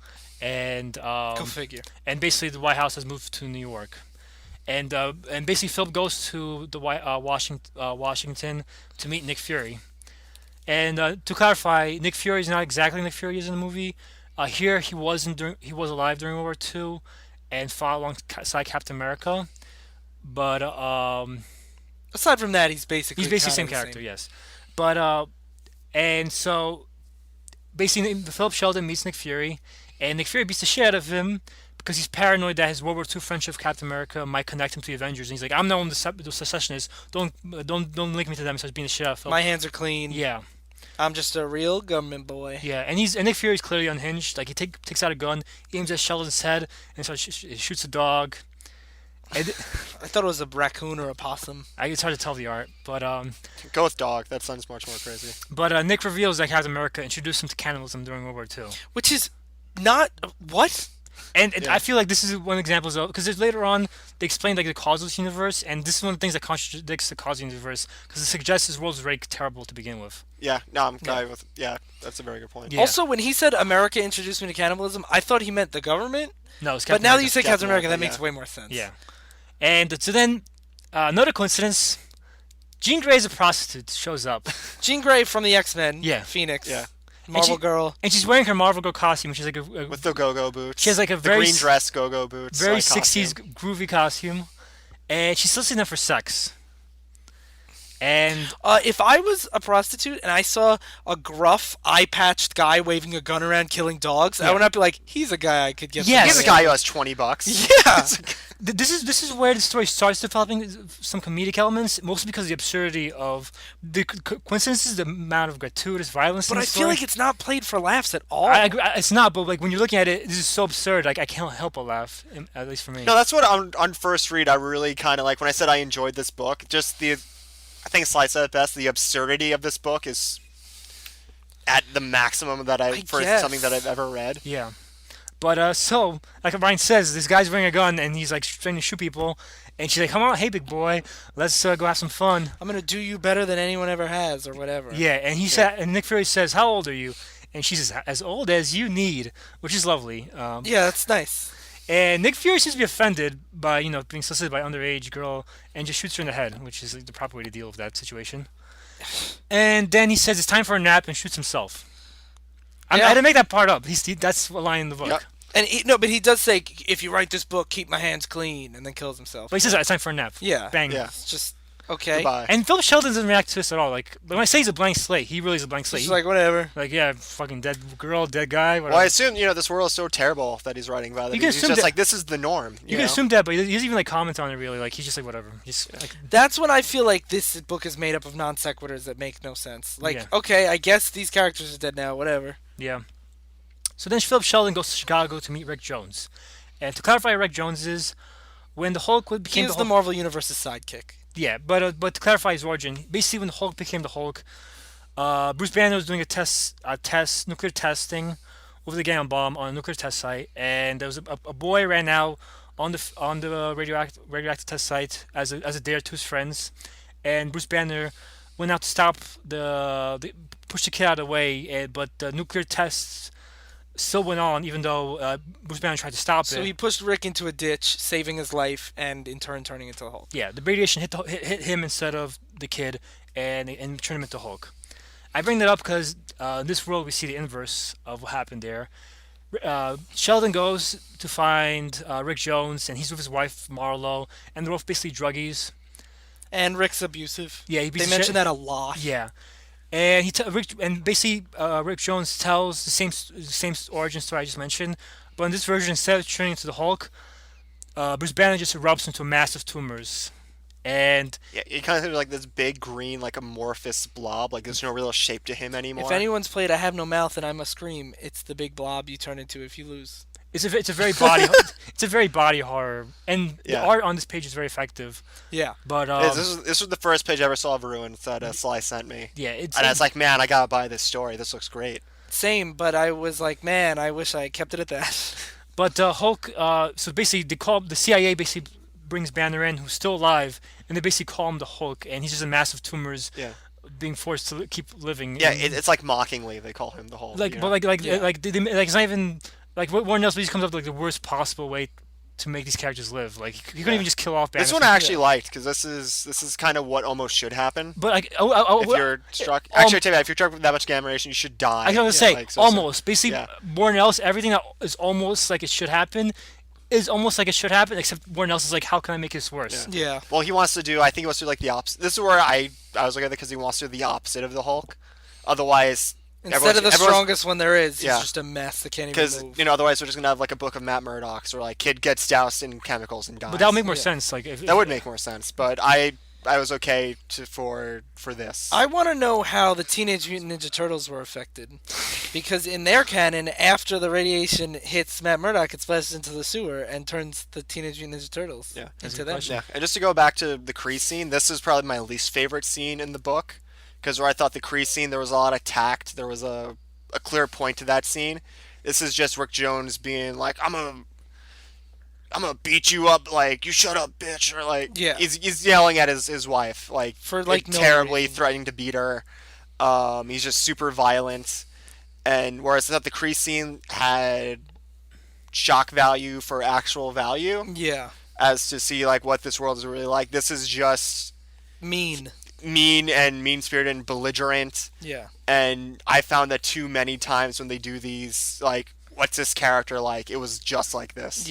and Go figure. And basically the White House has moved to New York. And basically Philip goes to the Washington to meet Nick Fury. And to clarify, Nick Fury is not exactly Nick Fury is in the movie. Here he was alive during World War II and fought alongside Captain America. But aside from that, he's basically the same character, yes. But and so basically Philip Sheldon meets Nick Fury, and Nick Fury beats the shit out of him because he's paranoid that his World War II friendship with Captain America might connect him to the Avengers. And he's like, I'm not one of the secessionists. Don't link me to them. So he's being the shit out of Philip. My hands are clean. Yeah. I'm just a real government boy. Yeah, and Nick Fury's clearly unhinged. Like he takes out a gun, aims at Sheldon's head, and so shoots a dog. And I thought it was a raccoon or a possum. it's hard to tell the art, but Go with dog. That sounds much more crazy. But Nick reveals that Captain America introduced him to cannibalism during World War II. Which is not... What? And Yeah. I feel like this is one example of, because later on they explain like the causeless universe, and this is one of the things that contradicts the causal universe, because it suggests this world is very terrible to begin with. Yeah, no, I'm glad with. Yeah, that's a very good point. Yeah. Also, when he said America introduced me to cannibalism, I thought he meant the government. No, it's But Captain now that America. you say Captain Captain America, that America, makes yeah. way more sense. Yeah. And so then, another coincidence, Jean Grey's a prostitute shows up. Jean Grey from the X-Men. Yeah. Phoenix. Yeah. Marvel she- Girl. And she's wearing her Marvel Girl costume, which is like a With the go-go boots. She has like a the very green dress go-go boots. very like, 60s costume. groovy costume. And she's soliciting them for sex. And If I was a prostitute and I saw a gruff, eye-patched guy waving a gun around killing dogs, I Yeah. would not be like, he's a guy I could get. Yes. He's a guy who has $20. Yeah. this is where the story starts developing some comedic elements, mostly because of the absurdity of the coincidences, the amount of gratuitous violence. But in I the feel story. like it's not played for laughs at all. I agree, it's not, but like when you're looking at it, this is so absurd. Like I can't help but laugh, at least for me. No, that's what on first read I really kind of like when I said I enjoyed this book. Just I think Sly said it best. The absurdity of this book is at the maximum that for guess. something that I've ever read. Yeah. But so, like Ryan says, this guy's wearing a gun and he's like trying to shoot people, and she's like, "Come on, hey big boy, let's go have some fun." I'm gonna do you better than anyone ever has, or whatever. Yeah, and and Nick Fury says, "How old are you?" And she says, "As old as you need," which is lovely. Yeah, that's nice. And Nick Fury seems to be offended by being solicited by an underage girl, and just shoots her in the head, which is like, the proper way to deal with that situation. And then he says it's time for a nap and shoots himself. I had to make that part up. That's a line in the book. Yep. And but he does say, if you write this book, keep my hands clean, and then kills himself. But he says it's time for a nap. Yeah. Bang. Yeah. It's just okay. Goodbye. And Philip Sheldon doesn't react to this at all. Like when I say he's a blank slate, he really is a blank slate. He's like, whatever. Like, yeah, fucking dead girl, dead guy, whatever. Well, I assume this world is so terrible that he's writing about it. You can He's assume just that- like this is the norm. you can assume that, but he doesn't even like comment on it really. Like he's just like whatever. Just like, That's when I feel like this book is made up of non sequiturs that make no sense. Like, Yeah. okay, I guess these characters are dead now, whatever. yeah. So then Philip Sheldon goes to Chicago to meet Rick Jones, and to clarify, who Rick Jones is when the Hulk He became was the the Hulk. Marvel Universe's sidekick. Yeah, but to clarify his origin, basically when the Hulk became the Hulk, Bruce Banner was doing a nuclear testing over the Gannon bomb on a nuclear test site, and there was a boy ran out on the radioactive test site as a dare to his friends, and Bruce Banner went out to stop push the kid out of the way, but the nuclear tests still went on even though Bruce Banner tried to stop So it. he pushed Rick into a ditch, saving his life, and in turn turning into a Hulk. Yeah, the radiation hit him instead of the kid, and turned him into Hulk. I bring that up because in this world we see the inverse of what happened there. Sheldon goes to find Rick Jones, and he's with his wife Marlo, and they're both basically druggies. And Rick's abusive. Yeah, They mention that a lot. Yeah, and Rick Jones tells the same origin story I just mentioned, but in this version, instead of turning into the Hulk, Bruce Banner just erupts into massive tumors, and Yeah, he kind of like this big green, like amorphous blob. Like there's no real shape to him anymore. If anyone's played I Have No Mouth and I Must Scream, it's the big blob you turn into if you lose. it's a very body horror, and the Yeah. art on this page is very effective. Yeah. But this was the first page I ever saw of Ruins that Sly sent me. yeah, it's And I was like, man, I gotta buy this story. This looks great. Same, but I was like, man, I wish I had kept it at that. But Hulk, so basically, the CIA basically brings Banner in, who's still alive, and they basically call him the Hulk, and he's just a massive tumors, Yeah. being forced to keep living. Yeah, and, it's like mockingly they call him the Hulk. like, you but know? like it's not even like Warren Ellis basically comes up with like the worst possible way to make these characters live. Like you couldn't even just kill off Banner. This one I actually liked because this is kind of what almost should happen. But like, If you're struck, actually, I tell you, if you're struck with that much gamma radiation, you should die. I was gonna say Like, so- almost. Basically, yeah. Warren Ellis, everything that is almost like it should happen, is almost like it should happen. Except Warren Ellis is like, how can I make this worse? Yeah. Well, he wants to do. I think he wants to do like the opposite. This is where I was looking at it because he wants to do the opposite of the Hulk. Otherwise, Instead of the everyone's- strongest one there is, Yeah. he's just a mess that can't because even move. otherwise we're just gonna have like a book of Matt Murdock's where like kid gets doused in chemicals and dies. But that would make more Yeah. sense. Like if, That would make more sense. But I okay for this. I want to know how the Teenage Mutant Ninja Turtles were affected, because in their canon, after the radiation hits Matt Murdock, it splashes into the sewer and turns the Teenage Mutant Ninja Turtles into them. Yeah, and just to go back to the Kree scene, this is probably my least favorite scene in the book, because where I thought the Kree scene, there was a lot of tact, there was a clear point to that scene. This is just Rick Jones being like, I'm gonna beat you up, like, you shut up, bitch, or like, he's yelling at his wife, like, for like terribly threatening to beat her. He's just super violent, and whereas I thought the Kree scene had shock value for actual value, as to see like what this world is really like, this is just mean and mean-spirited and belligerent. And I found that too many times when they do these, like, what's this character like, it was just like this.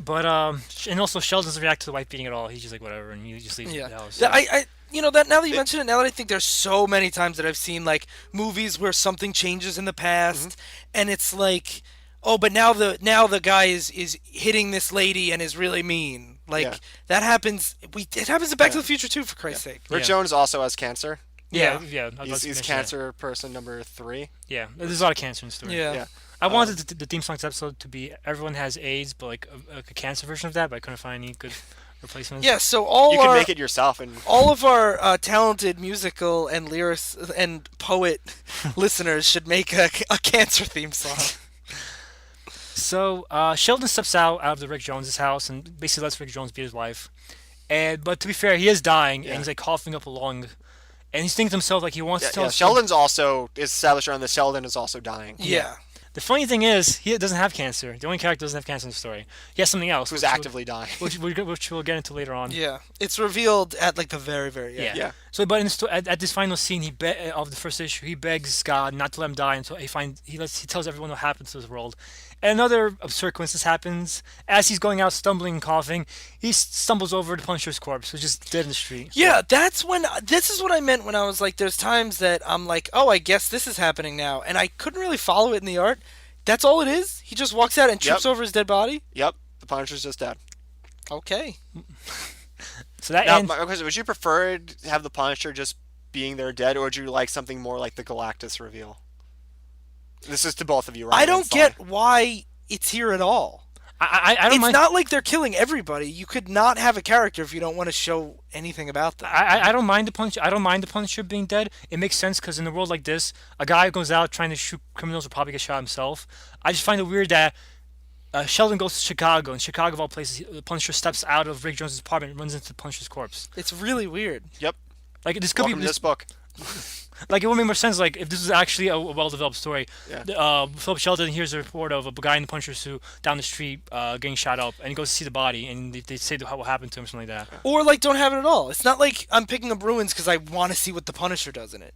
But and also Sheldon doesn't react to the wife beating at all. He's just like whatever, and he just leaves the house. I that now that you mention it, now that I think there's so many times that I've seen like movies where something changes in the past, and it's like, oh, but now the guy is hitting this lady and is really mean. Like that happens. It happens in Back to the Future too, for Christ's sake. Rick Jones also has cancer. He's cancer person number 3. Yeah, there's a lot of cancer in the story. I wanted the theme song's episode to be everyone has AIDS, but like a cancer version of that, but I couldn't find any good replacements. Yeah, so you can make it yourself, and all of our talented musical and lyrics and poet listeners should make a cancer theme song. So Sheldon steps out of the Rick Jones's house and basically lets Rick Jones beat his wife. But to be fair, he is dying, and he's like coughing up a lung. And he's thinking to himself like he wants to tell us. Sheldon's also established around the Sheldon is also dying. The funny thing is, he doesn't have cancer. The only character doesn't have cancer in the story. He has something else. Who's actively dying. Which we'll get into later on. Yeah. It's revealed at like the very, very end. Yeah. So, but in the at this final scene, of the first issue, he begs God not to let him die until he tells everyone what happens to his world. And another absurd coincidence happens. As he's going out stumbling and coughing, he stumbles over the Punisher's corpse, who's just dead in the street. Yeah, this is what I meant when I was like, there's times that I'm like, oh, I guess this is happening now. And I couldn't really follow it in the art. That's all it is? He just walks out and trips over his dead body? Yep, the Punisher's just dead. Okay. So that my question, would you prefer to have the Punisher just being there dead, or would you like something more like the Galactus reveal? This is to both of you, right? I don't get why it's here at all. I don't mind. It's not like they're killing everybody. You could not have a character if you don't want to show anything about them. I don't mind the Punisher. I don't mind the Punisher being dead. It makes sense because in a world like this, a guy who goes out trying to shoot criminals will probably get shot himself. I just find it weird that Sheldon goes to Chicago, and Chicago of all places, the Punisher steps out of Rick Jones' apartment and runs into the Punisher's corpse. It's really weird. Yep. Like this could Welcome be to this book. Like, it would make more sense, like, if this was actually a well-developed story. Philip Sheldon hears a report of a guy in the Punisher suit down the street getting shot up, and he goes to see the body, and they say what happened to him, something like that. Or, like, don't have it at all. It's not like I'm picking up Ruins because I want to see what the Punisher does in it.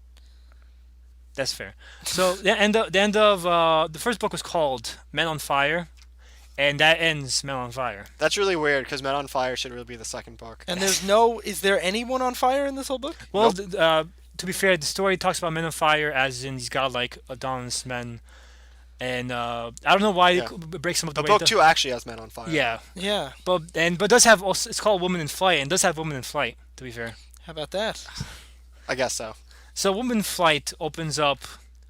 That's fair. So, the end of the first book was called Men on Fire, and that ends Men on Fire. That's really weird, because Men on Fire should really be the second book. And is there anyone on fire in this whole book? Well, nope. To be fair, the story talks about men on fire as in these godlike Adonis men, and I don't know why it breaks them up. The book 2 actually has men on fire. Yeah. But does have also, it's called Woman in Flight, and does have Woman in Flight. To be fair. How about that? I guess so. So Woman in Flight opens up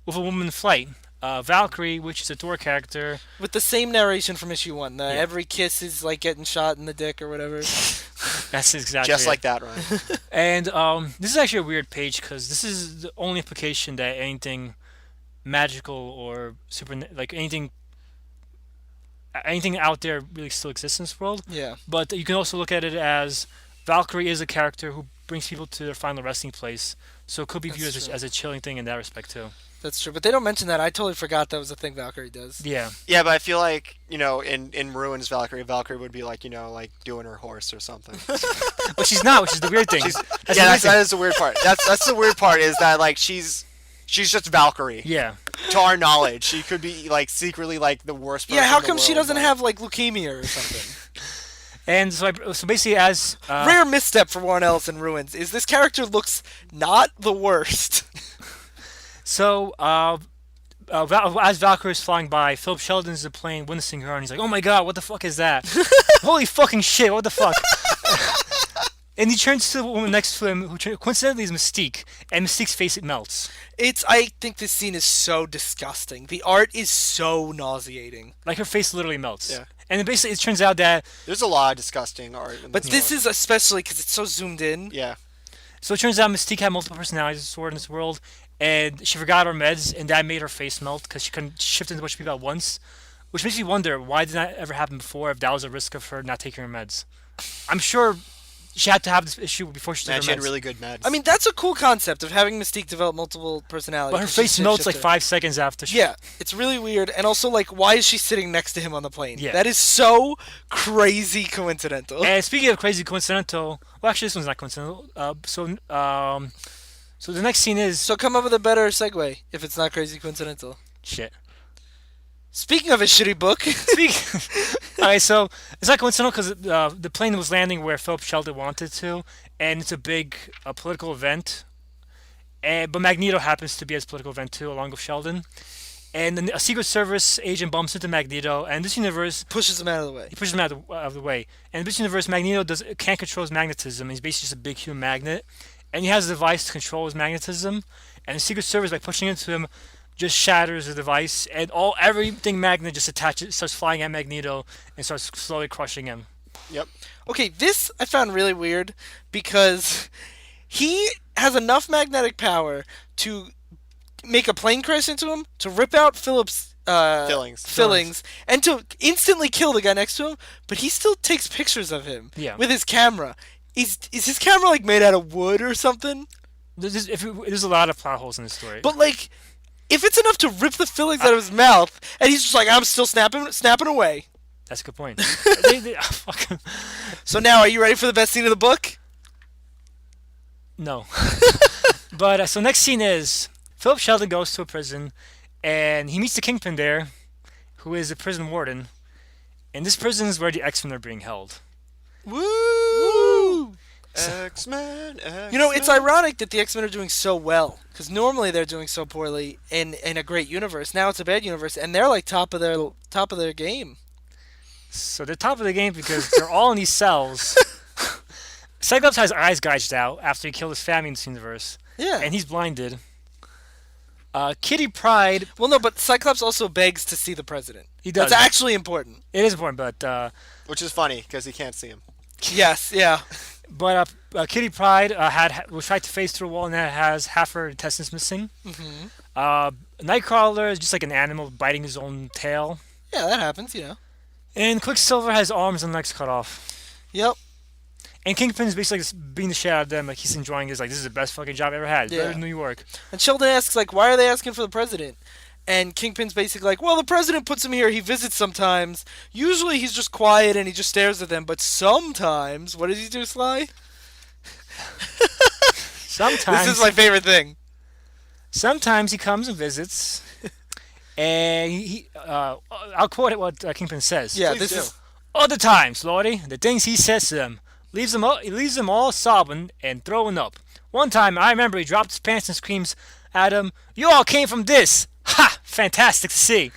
with a woman in flight, Valkyrie, which is a Thor character, with the same narration from issue 1. Every kiss is like getting shot in the dick or whatever. That's exactly just like that, Ryan. And this is actually a weird page because this is the only implication that anything magical or anything out there really still exists in this world. Yeah. But you can also look at it as Valkyrie is a character who brings people to their final resting place, so it could be viewed as a chilling thing in that respect too. That's true, but they don't mention that. I totally forgot that was a thing Valkyrie does. Yeah. Yeah, but I feel like, in Ruins Valkyrie would be like, like doing her horse or something. But she's not, which is the weird thing. That is the weird part. That's the weird part, is that like she's just Valkyrie. Yeah. To our knowledge, she could be like secretly like the worst person. Yeah, how come in the she world, doesn't have like leukemia or something? And so basically, as rare misstep for Warren Ellis in Ruins is this character looks not the worst. So, as Valkyrie is flying by, Philip Sheldon's in the plane witnessing her, and he's like, "Oh my god, what the fuck is that? Holy fucking shit, what the fuck?" And he turns to the woman next to him, who coincidentally is Mystique, and Mystique's face, it melts. I think this scene is so disgusting. The art is so nauseating. Like, her face literally melts. Yeah. And then basically, it turns out that... There's a lot of disgusting art in But this book. is especially because it's so zoomed in. Yeah. So it turns out Mystique had multiple personalities disorder in this world, and she forgot her meds, and that made her face melt because she couldn't shift into a bunch of people at once. Which makes me wonder, why did that ever happen before if that was a risk of her not taking her meds? I'm sure she had to have this issue before she took Man, her she had meds. really good meds. I mean, that's a cool concept of having Mystique develop multiple personalities. But her 'cause she's face melts like shapeshifter. 5 seconds after she... Yeah, it's really weird. And also, like, why is she sitting next to him on the plane? Yeah. That is so crazy coincidental. And speaking of crazy coincidental... Well, actually, this one's not coincidental. So the next scene is... So come up with a better segue if it's not crazy coincidental. Shit. Speaking of a shitty book, Alright, so it's not coincidental because the plane was landing where Philip Sheldon wanted to, and it's a big political event. But Magneto happens to be at this political event too, along with Sheldon. And then a Secret Service agent bumps into Magneto, and in this universe, pushes him out of the way. he pushes him out of the way. And in this universe, Magneto can't control his magnetism. He's basically just a big human magnet, and he has a device to control his magnetism. And the Secret Service, by pushing into him, just shatters the device, and everything magnet just starts flying at Magneto and starts slowly crushing him. Yep. Okay, this I found really weird because he has enough magnetic power to make a plane crash into him, to rip out Philip's fillings, and to instantly kill the guy next to him, but he still takes pictures of him with his camera. Is his camera like made out of wood or something? There's a lot of plot holes in this story. But like, if it's enough to rip the fillings out of his mouth, and he's just like, I'm still snapping away. That's a good point. Fuck. So now, are you ready for the best scene of the book? No. But so next scene is Philip Sheldon goes to a prison, and he meets the Kingpin there, who is the prison warden. And this prison is where the X-Men are being held. Woo! X-Men. You know, it's ironic that the X-Men are doing so well, because normally they're doing so poorly in a great universe. Now it's a bad universe, and they're like top of their game. So they're top of the game because they're all in these cells. Cyclops has eyes gouged out after he killed his family in this universe. Yeah. And he's blinded. Kitty Pryde... Well, no, but Cyclops also begs to see the president. He does. That's actually important. It is important, but... Which is funny, because he can't see him. Yes, yeah. But Kitty Pryde was tried to phase through a wall, and that has half her intestines missing. Mm-hmm. Nightcrawler is just like an animal biting his own tail. Yeah, that happens, you know. And Quicksilver has arms and legs cut off. Yep. And Kingpin's basically just beating the shit out of them, like he's enjoying his, like, this is the best fucking job I ever had. Yeah. Better than New York. And Sheldon asks, like, why are they asking for the president? And Kingpin's basically like, well, the president puts him here, he visits sometimes. Usually he's just quiet and he just stares at them, but sometimes, what does he do, Sly? Sometimes. This is my favorite thing. Sometimes he comes and visits, and I'll quote it what Kingpin says. Yeah, Please this do. is... Other times, Lordy, the things he says to them leaves them all sobbing and throwing up. One time, I remember he dropped his pants and screams at him, "You all came from this! Ha! Fantastic to see!"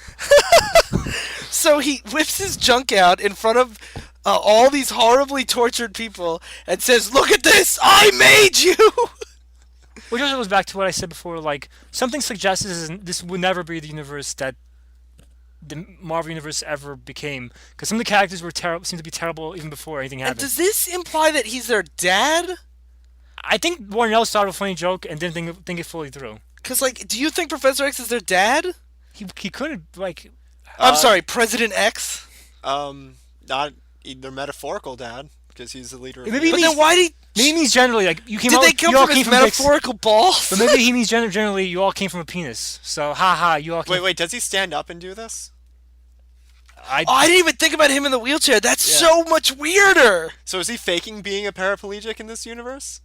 So he whips his junk out in front of all these horribly tortured people and says, look at this! I made you! Which also goes back to what I said before, like, something suggests this would never be the universe that the Marvel Universe ever became. Because some of the characters seemed to be terrible even before anything And happened. does this imply that he's their dad? I think Warren Ellis started a funny joke and didn't think it fully through. Because, like, do you think Professor X is their dad? He couldn't, like... I'm sorry, President X? Not either metaphorical dad, because he's the leader of... Maybe But then why did Maybe he means generally, like, you came Did out, they come you all from came his from dicks. metaphorical balls? But maybe he means generally you all came from a penis. So, haha, you all came... Wait, does he stand up and do this? I didn't even think about him in the wheelchair. That's Yeah. so much weirder. So is he faking being a paraplegic in this universe?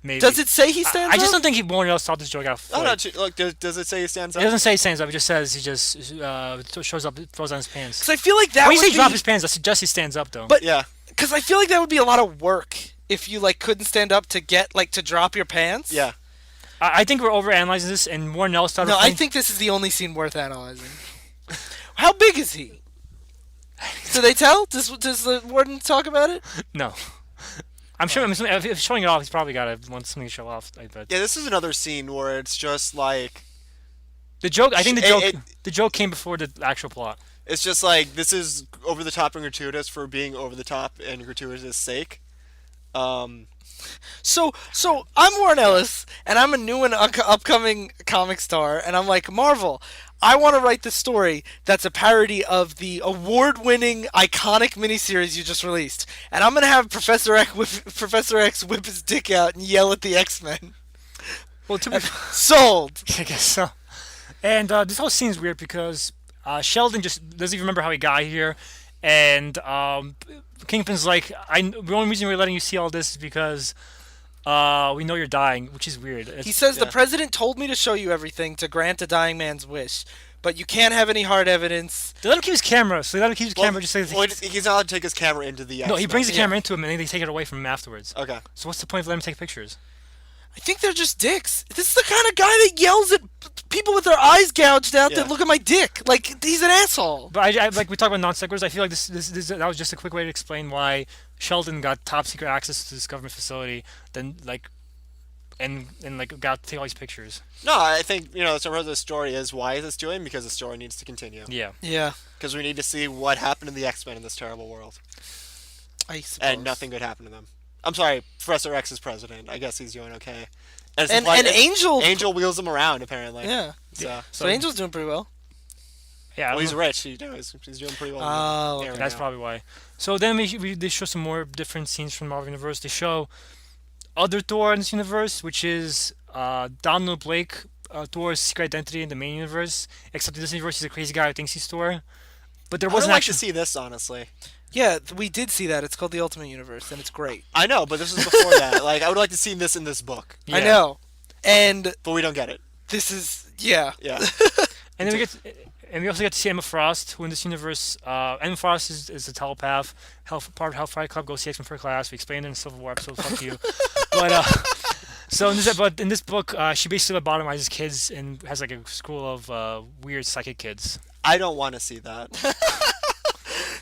Maybe. Does it say he stands I just up? don't think Warren Ellis thought this joke out fully. Oh, no, look, does it say he stands It up? doesn't say he stands up, it just says he just shows up, throws on his pants. Because I feel like that When you would say drop be... his pants, I suggest he stands up, though. But Yeah. because I feel like that would be a lot of work if you like couldn't stand up to get like to drop your pants. Yeah. I think we're overanalyzing this, and Warren Ellis started... No, I think this is the only scene worth analyzing. How big is he? Do they tell? Does the warden talk about it? No. I'm sure. If he's showing it off, he's probably got to want something to show off. I bet. Yeah, this is another scene where it's just like The joke. I think the joke. it- The joke came before the actual plot. it's just like this is over the top and gratuitous for being over the top and gratuitous sake. So I'm Warren Ellis, and I'm a new and upcoming comic star, and I'm like, Marvel, I want to write this story that's a parody of the award-winning, iconic miniseries you just released, and I'm gonna have Professor X whip his dick out and yell at the X-Men. Well, to be Sold. I guess so. And this whole scene's weird because Sheldon just doesn't even remember how he got here, and Kingpin's like, the only reason we're letting you see all this is because we know you're dying, which is weird. He says the president told me to show you everything to grant a dying man's wish, but you can't have any hard evidence. They let him keep his camera, so they let him keep his camera. Just say He's not allowed to take his camera into the. no, he brings the Yeah. camera into him, and then they take it away from him afterwards. Okay. So what's the point of letting him take pictures? I think they're just dicks. This is the kind of guy that yells at people with their eyes gouged out Yeah. that look at my dick. Like, he's an asshole. But I like we talk about non sequiturs. I feel like this that was just a quick way to explain why Sheldon got top secret access to this government facility, then like, and like got to take all these pictures. No, I think some of the story is why is this doing because the story needs to continue. Yeah. Yeah, Because we need to see what happened to the X-Men in this terrible world, I suppose. and nothing good happened to them. I'm sorry, Professor X is president. I guess he's doing okay. And Angel. wheels him around apparently. Yeah. So Angel's doing pretty well. Yeah. I Well, don't he's know. rich. He's doing pretty well. Oh, right That's now. probably why. So then they show some more different scenes from the Marvel Universe. They show other Thor in this universe, which is Donald Blake, Thor's secret identity in the main universe. Except in this universe, he's a crazy guy who thinks he's Thor. But there I would wasn't like actually. to see this honestly. Yeah, we did see that. It's called the Ultimate Universe, and it's great. I know, but this is before that. Like I would like to see this in this book, Yeah. I know. And but we don't get it. this is, yeah. Yeah. And then we also get to see Emma Frost, who in this universe, Emma Frost is a telepath, part of Hellfire Club. Go see X-Men for class. We explained it in Civil War episode. Fuck you. But in this book, she basically lobotomizes kids and has like a school of weird psychic kids. I don't want to see that.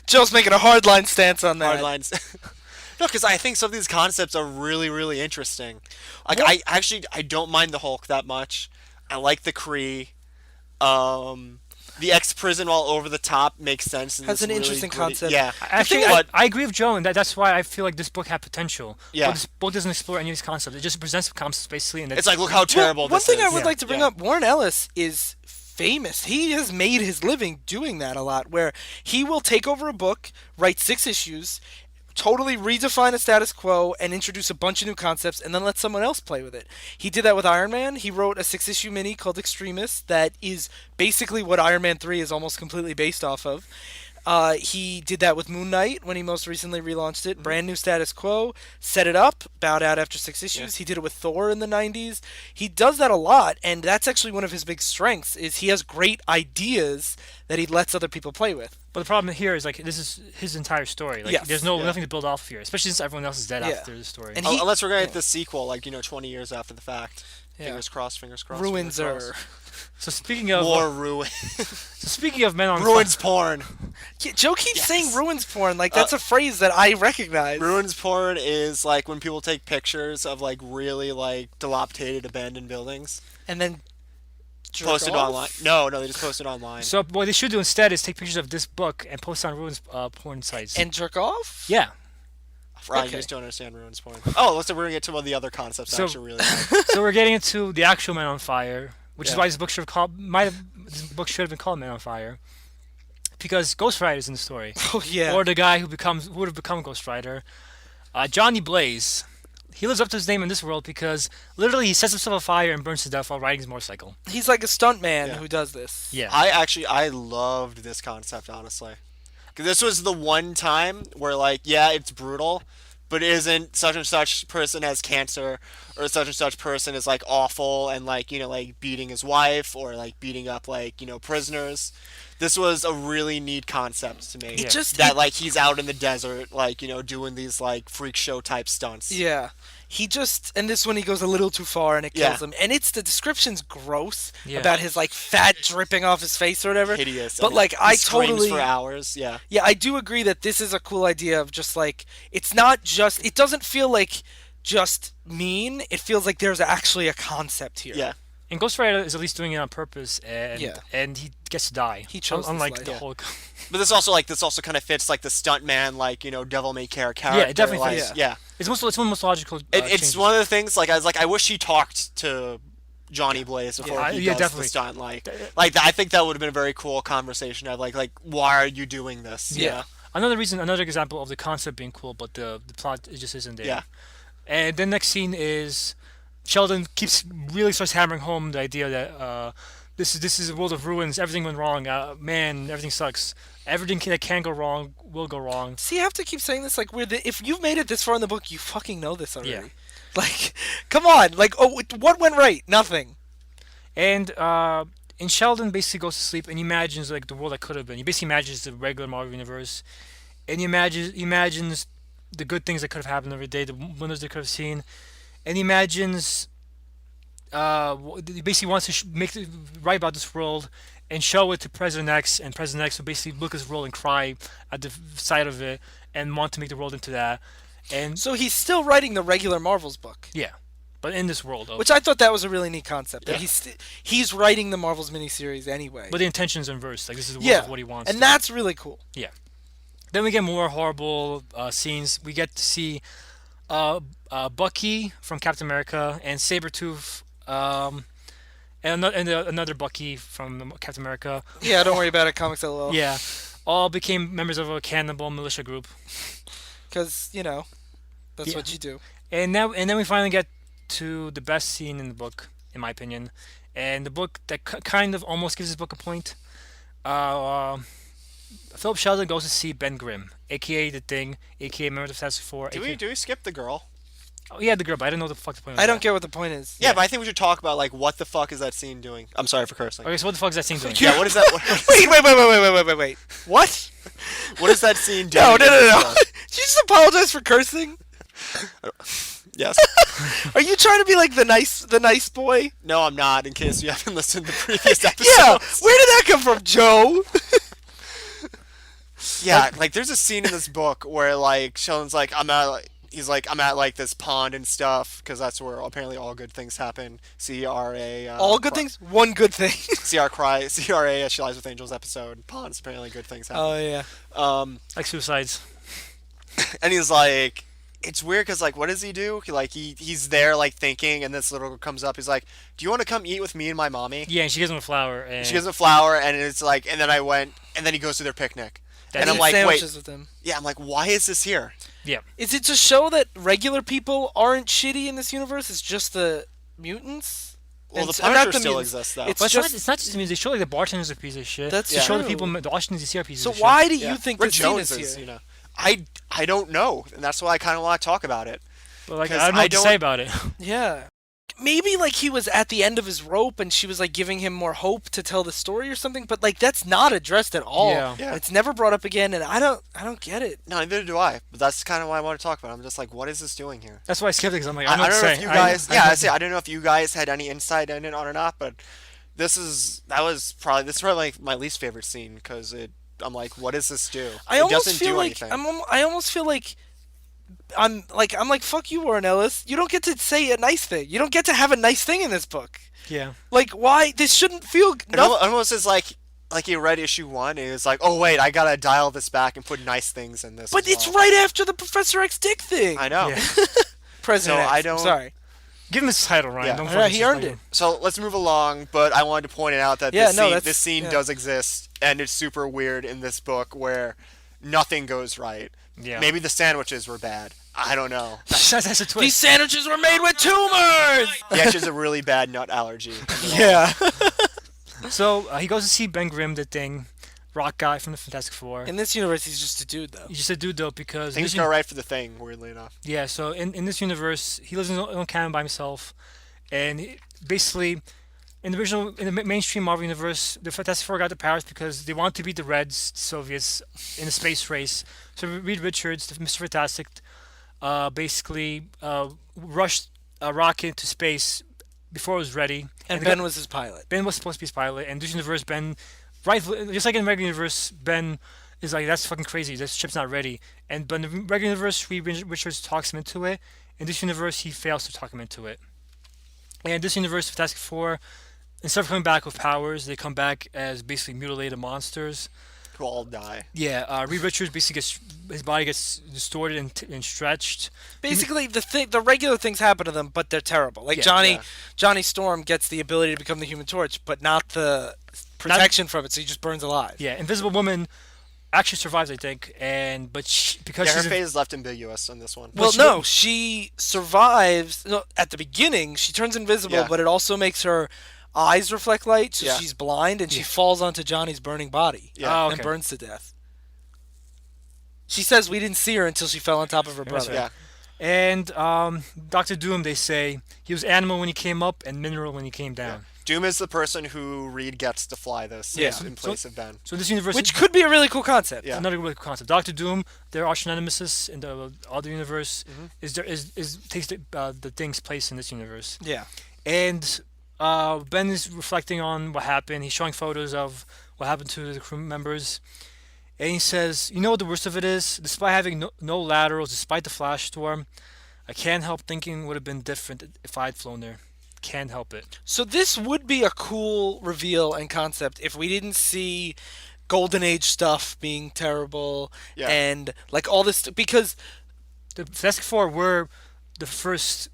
Joe's making a hardline stance on that. Hard lines. No, because I think some of these concepts are really, really interesting. Like What? I don't mind the Hulk that much. I like the Kree. The ex-prison while over the top makes sense. In Has this an really interesting gritty- concept. Yeah. Actually, But- I agree with Joe, and that's why I feel like this book had potential. Yeah. But this book doesn't explore any of these concepts. It just presents some concepts basically, and It's like, look how terrible One this thing is. I would like to bring Yeah. up, Warren Ellis is famous. He has made his living doing that a lot, where he will take over a book, write 6 issues, totally redefine a status quo, and introduce a bunch of new concepts, and then let someone else play with it. He did that with Iron Man. He wrote a 6-issue mini called Extremis that is basically what Iron Man 3 is almost completely based off of. He did that with Moon Knight when he most recently relaunched it. Brand new status quo, set it up, bowed out after 6 issues. He did it with Thor in the 90s. He does that a lot, and that's actually one of his big strengths, is he has great ideas that he lets other people play with. But the problem here is like this is his entire story. Like Yes. there's nothing to build off here, especially since everyone else is dead Yeah. after the story. And Unless we're gonna get the sequel, like 20 years after the fact. Yeah. Fingers crossed. Fingers crossed. Ruins fingers are... crossed. So speaking of War ruin. Men on Ruins porn. Yeah, Joe keeps Yes. saying ruins porn. Like, that's a phrase that I recognize. Ruins porn is like when people take pictures of like really like dilapidated abandoned buildings. And then jerk Post it off? online. No, they just post it online. So what they should do instead is take pictures of this book and post it on Ruins porn sites. And jerk off? yeah. Right, okay. you just don't understand ruins porn. Oh, looks like we're gonna get to one of the other concepts So- I actually really like. So we're getting into the actual Men on Fire, which is Yeah. why this book should have been called Men on Fire, because Ghost Rider's in the story, Oh, yeah. or the guy who would have become Ghost Rider, Johnny Blaze. He lives up to his name in this world because literally he sets himself on fire and burns to death while riding his motorcycle. He's like a stunt man Yeah. who does this. Yeah. I loved this concept honestly. 'Cause this was the one time where like it's brutal, but it isn't such and such person has cancer or such and such person is like awful and like like beating his wife or like beating up like prisoners. this was a really neat concept to me. It just that like he's out in the desert, like doing these like freak show type stunts. Yeah. And this one he goes a little too far and it kills Yeah. him. And the description's gross Yeah. about his like fat dripping off his face or whatever. Hideous. But and like he I screams totally for hours. Yeah. Yeah, I do agree that this is a cool idea of just like it doesn't feel like just mean. It feels like there's actually a concept here. Yeah. And Ghost Rider is at least doing it on purpose, and Yeah. and he gets to die. He chose this unlike life. the Yeah. Hulk. But this also kind of fits like the stuntman, like devil may care character. Yeah, it definitely like, fits. Yeah. It's one of the most logical. It's changes. one of the things. Like I was like, I wish he talked to Johnny Blaze before he does definitely. the stunt. I think that would have been a very cool conversation. Of like why are you doing this? Yeah. Another example of the concept being cool, but the plot just isn't there. Yeah. And then next scene is Sheldon really starts hammering home the idea that this is a world of ruins. Everything went wrong. Man, everything sucks. Everything that can go wrong will go wrong. See, you have to keep saying this like if you've made it this far in the book, you fucking know this already. Yeah. Like, come on. Like, what went right? Nothing. And Sheldon basically goes to sleep and he imagines like the world that could have been. He basically imagines the regular Marvel universe, and he imagines the good things that could have happened every day, the wonders they could have seen, and he imagines. He basically wants to write about this world and show it to President X, and President X will basically look at this world and cry at the sight of it and want to make the world into that. And So he's still writing the regular Marvels book. yeah, but in this world, Which I thought that was a really neat concept. That Yeah. he's writing the Marvels miniseries anyway. but the intention's inverse. Like this is the world yeah, of what he wants. and that's really cool. Then we get more horrible scenes. We get to see Bucky from Captain America and Sabretooth, and another Bucky from Captain America. Yeah, don't worry about it, Comics LOL. Yeah, all became members of a cannibal militia group. Because, that's Yeah. what you do. And then we finally get to the best scene in the book, in my opinion, and the book that kind of almost gives this book a point. Philip Sheldon goes to see Ben Grimm, aka the Thing, aka member of the Fantastic Four. Do we skip the girl? Oh, yeah, the girl, but I didn't know what the fuck the point was. I don't get what the point is. Yeah, but I think we should talk about like what the fuck is that scene doing? I'm sorry for cursing. Okay, so what the fuck is that scene doing? Yeah, what is that? Wait. What? What is that scene doing? No. Did you just apologize for cursing? Yes. Are you trying to be like the nice boy? No, I'm not. In case you haven't listened to the previous episodes. Yeah. Where did that come from, Joe? Yeah, like there's a scene in this book where like Sheldon's like I'm at like this pond and stuff because that's where apparently all good things happen. CRA. All good things? One good thing. CRA. She Lies with Angels episode. Ponds apparently good things happen. Oh, yeah. Like suicides. And he's like, it's weird because like, what does he do? He's there like thinking, and this little girl comes up. He's like, "Do you want to come eat with me and my mommy?" Yeah, and she gives him a flower. And She gives him a flower, and it's like, and then I went, and then he goes to their picnic, and I'm Eat like, wait, sandwiches with him. yeah, I'm like, why is this here? Yeah. Is it to show that regular people aren't shitty in this universe? It's just the mutants? Well, And the not Punisher the still mutants. exists though. It's But just- it's not just the music. They show like the bartender's a piece of shit. That's They show the true. people, the Washington DC are pieces So of shit. why do Yeah. you think Rick this scene Jones is is, here? I don't know, and that's why I kind of want to talk about it. But like, 'Cause I don't know I what to don't- say about it. Yeah. Maybe like he was at the end of his rope and she was like giving him more hope to tell the story or something, but like that's not addressed at all. Yeah. It's never brought up again, and I don't get it. No, neither do I. But that's kind of why I want to talk about it. I'm just like, what is this doing here? That's why I skipped it, because I'm like, I I don't know don't what know to if say. you guys. I don't know if you guys had any insight in it or not, but this is probably like my least favorite scene because I'm like, what does this do? I It almost doesn't feel do like anything. I almost feel like I'm like fuck you, Warren Ellis. You don't get to say a nice thing. You don't get to have a nice thing in this book. Yeah. Like why this shouldn't feel It almost is like he read issue 1 and he was like, oh wait, I gotta dial this back and put nice things in this. But as it's well. right after the Professor X dick thing. I know. Yeah. President So X. I don't- Sorry. Give him this title, Ryan. Yeah. Don't Yeah, fucking he earned disrespect it. him. So let's move along, but I wanted to point it out that Yeah, this that's- scene yeah. does exist, and it's super weird in this book where nothing goes right. Yeah. Maybe the sandwiches were bad. I don't know. That's a These twist. sandwiches were made with tumors. He actually has a really bad nut allergy. Yeah. So he goes to see Ben Grimm, the Thing, rock guy from the Fantastic Four. In this universe, he's just a dude, though. He's just a dude though, because Things this go right for the Thing, weirdly enough. yeah. So in this universe, he lives in his own cabin by himself, and basically, in the mainstream Marvel universe, the Fantastic Four got the powers because they wanted to beat the Reds, Soviets, in a space race. So Reed Richards, the Mr. Fantastic, basically rushed a rocket into space before it was ready. And Ben was his pilot. Ben was supposed to be his pilot, and this universe, Ben, right, just like in the regular universe, Ben is like, that's fucking crazy. This ship's not ready. But in the regular universe, Reed Richards talks him into it. In this universe, he fails to talk him into it. And this universe, Fantastic Four, instead of coming back with powers, they come back as basically mutilated monsters. Who all die. Yeah, Reed Richards basically his body gets distorted and stretched. Basically, the regular things happen to them, but they're terrible. Like Johnny Storm gets the ability to become the Human Torch, but not the protection from it, so he just burns alive. Yeah, Invisible Woman actually survives, I think, because her fate is left ambiguous on this one. Well, no, she survives. No, at the beginning, she turns invisible, but it also makes her eyes reflect light, so she's blind, and she falls onto Johnny's burning body and burns to death. She says we didn't see her until she fell on top of her brother. Yeah. And Dr. Doom, they say, he was animal when he came up and mineral when he came down. Yeah. Doom is the person who Reed gets to fly this in place of Ben. So this universe, which could be a really cool concept. Yeah. Another really cool concept. Doctor Doom, their arch nemesis in the other universe, takes the Thing's place in this universe. Yeah. And Ben is reflecting on what happened. He's showing photos of what happened to the crew members. And he says, you know what the worst of it is? Despite having no laterals, despite the flash storm, I can't help thinking it would have been different if I'd flown there. Can't help it. So this would be a cool reveal and concept if we didn't see Golden Age stuff being terrible and like all this because the Fantastic Four were the first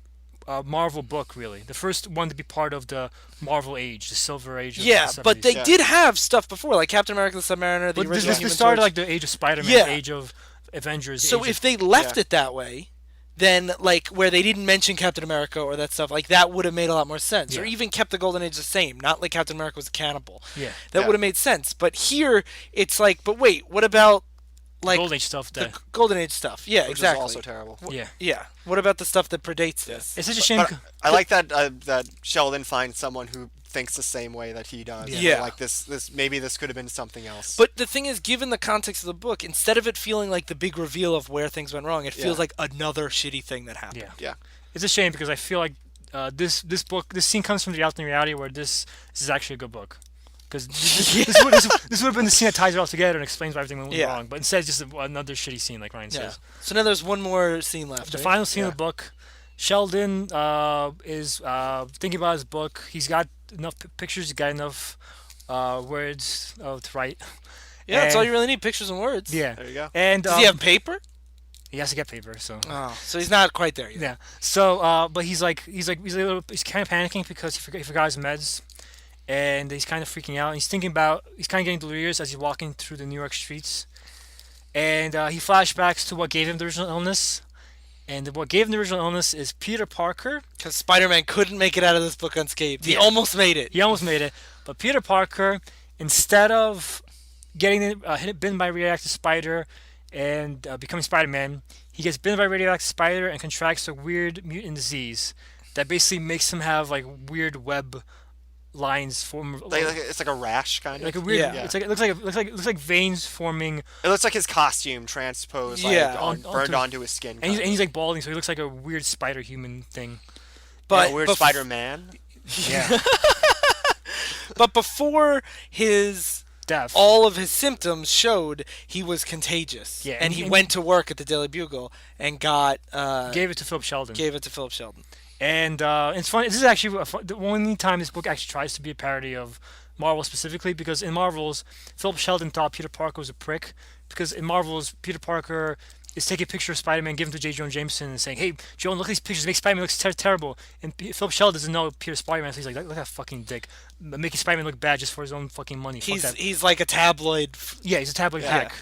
Marvel book, really. The first one to be part of the Marvel Age, the Silver Age. Of the 70s. But they did have stuff before, like Captain America, the Submariner, the original Human This started Torch. like the Age of Spider-Man, the Age of Avengers. So if they left it that way, then like where they didn't mention Captain America or that stuff, like that would have made a lot more sense. Yeah. Or even kept the Golden Age the same, not like Captain America was a cannibal. Yeah. That would have made sense. But here it's like, but wait, what about like Golden Age stuff? The Golden Age stuff. Yeah, which exactly. is also terrible. Yeah. What about the stuff that predates this? It's such a shame. I like that that Sheldon finds someone who thinks the same way that he does. Yeah. Like maybe this could have been something else. But the thing is, given the context of the book, instead of it feeling like the big reveal of where things went wrong, it feels like another shitty thing that happened. Yeah. It's a shame because I feel like this scene comes from the alternate reality where this is actually a good book. Because this would have been the scene that ties it all together and explains why everything went wrong. But instead, it's just another shitty scene, like Ryan says. So now there's one more scene left. The final scene of the book, Sheldon is thinking about his book. He's got enough pictures. He's got enough words to write. Yeah, that's all you really need, pictures and words. Yeah. There you go. And does he have paper? He has to get paper, so. Oh, so he's not quite there yet. Yeah. So, but he's kind of panicking because he forgot his meds. And he's kind of freaking out. And he's kind of getting delirious as he's walking through the New York streets. And he flashbacks to what gave him the original illness. And what gave him the original illness is Peter Parker. Because Spider-Man couldn't make it out of this book unscathed. He almost made it. But Peter Parker, instead of getting bitten by a radioactive spider and becoming Spider-Man, he gets bitten by a radioactive spider and contracts a weird mutant disease that basically makes him have like weird web lines form. It's like a rash kind of. Like a weird. Yeah. It looks like veins forming. It looks like his costume transposed, burned onto his skin. And he's like balding, so he looks like a weird spider human thing. But weird Spider-Man. Yeah. But before his death, all of his symptoms showed he was contagious. Yeah, and he went to work at the Daily Bugle and gave it to Philip Sheldon. And it's funny. This is actually the only time this book actually tries to be a parody of Marvel specifically, because in Marvel's, Philip Sheldon thought Peter Parker was a prick, because in Marvel's, Peter Parker is taking a picture of Spider-Man, giving to J. Jonah Jameson, and saying, "Hey, Jonah, look at these pictures. Make Spider-Man look terrible." And Philip Sheldon doesn't know Peter's Spider-Man, so he's like, "Look at that fucking dick, making Spider-Man look bad just for his own fucking money." He's like a tabloid. Yeah, he's a tabloid prick.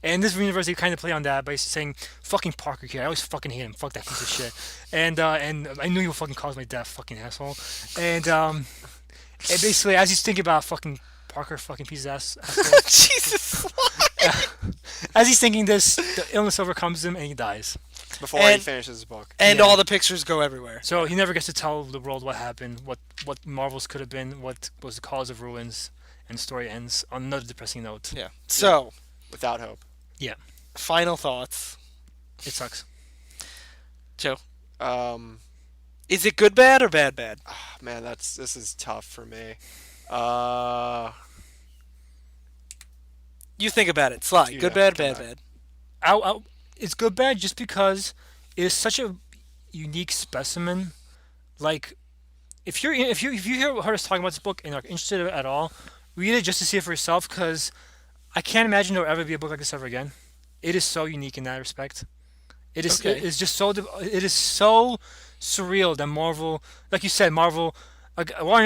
And this universe, they kind of play on that by saying, "Fucking Parker here. I always fucking hate him. Fuck that piece of shit." And I knew he would fucking cause my death, fucking asshole. And basically, as he's thinking about fucking Parker, fucking piece of asshole. Jesus. As he's thinking this, the illness overcomes him and he dies. Before he finishes the book. And all the pictures go everywhere. So he never gets to tell the world what happened, what marvels could have been, what was the cause of ruins, and the story ends on another depressing note. Yeah. So, without hope. Yeah. Final thoughts. It sucks. Joe. Um, Is it good bad or bad bad? Man, this is tough for me. You think about it. Sly. Good bad, bad bad. It's good bad just because it is such a unique specimen. Like, if you heard us talking about this book and are interested at all, read it just to see it for yourself, because I can't imagine there will ever be a book like this ever again. It is so unique in that respect. It is so surreal that Marvel, like you said, Warren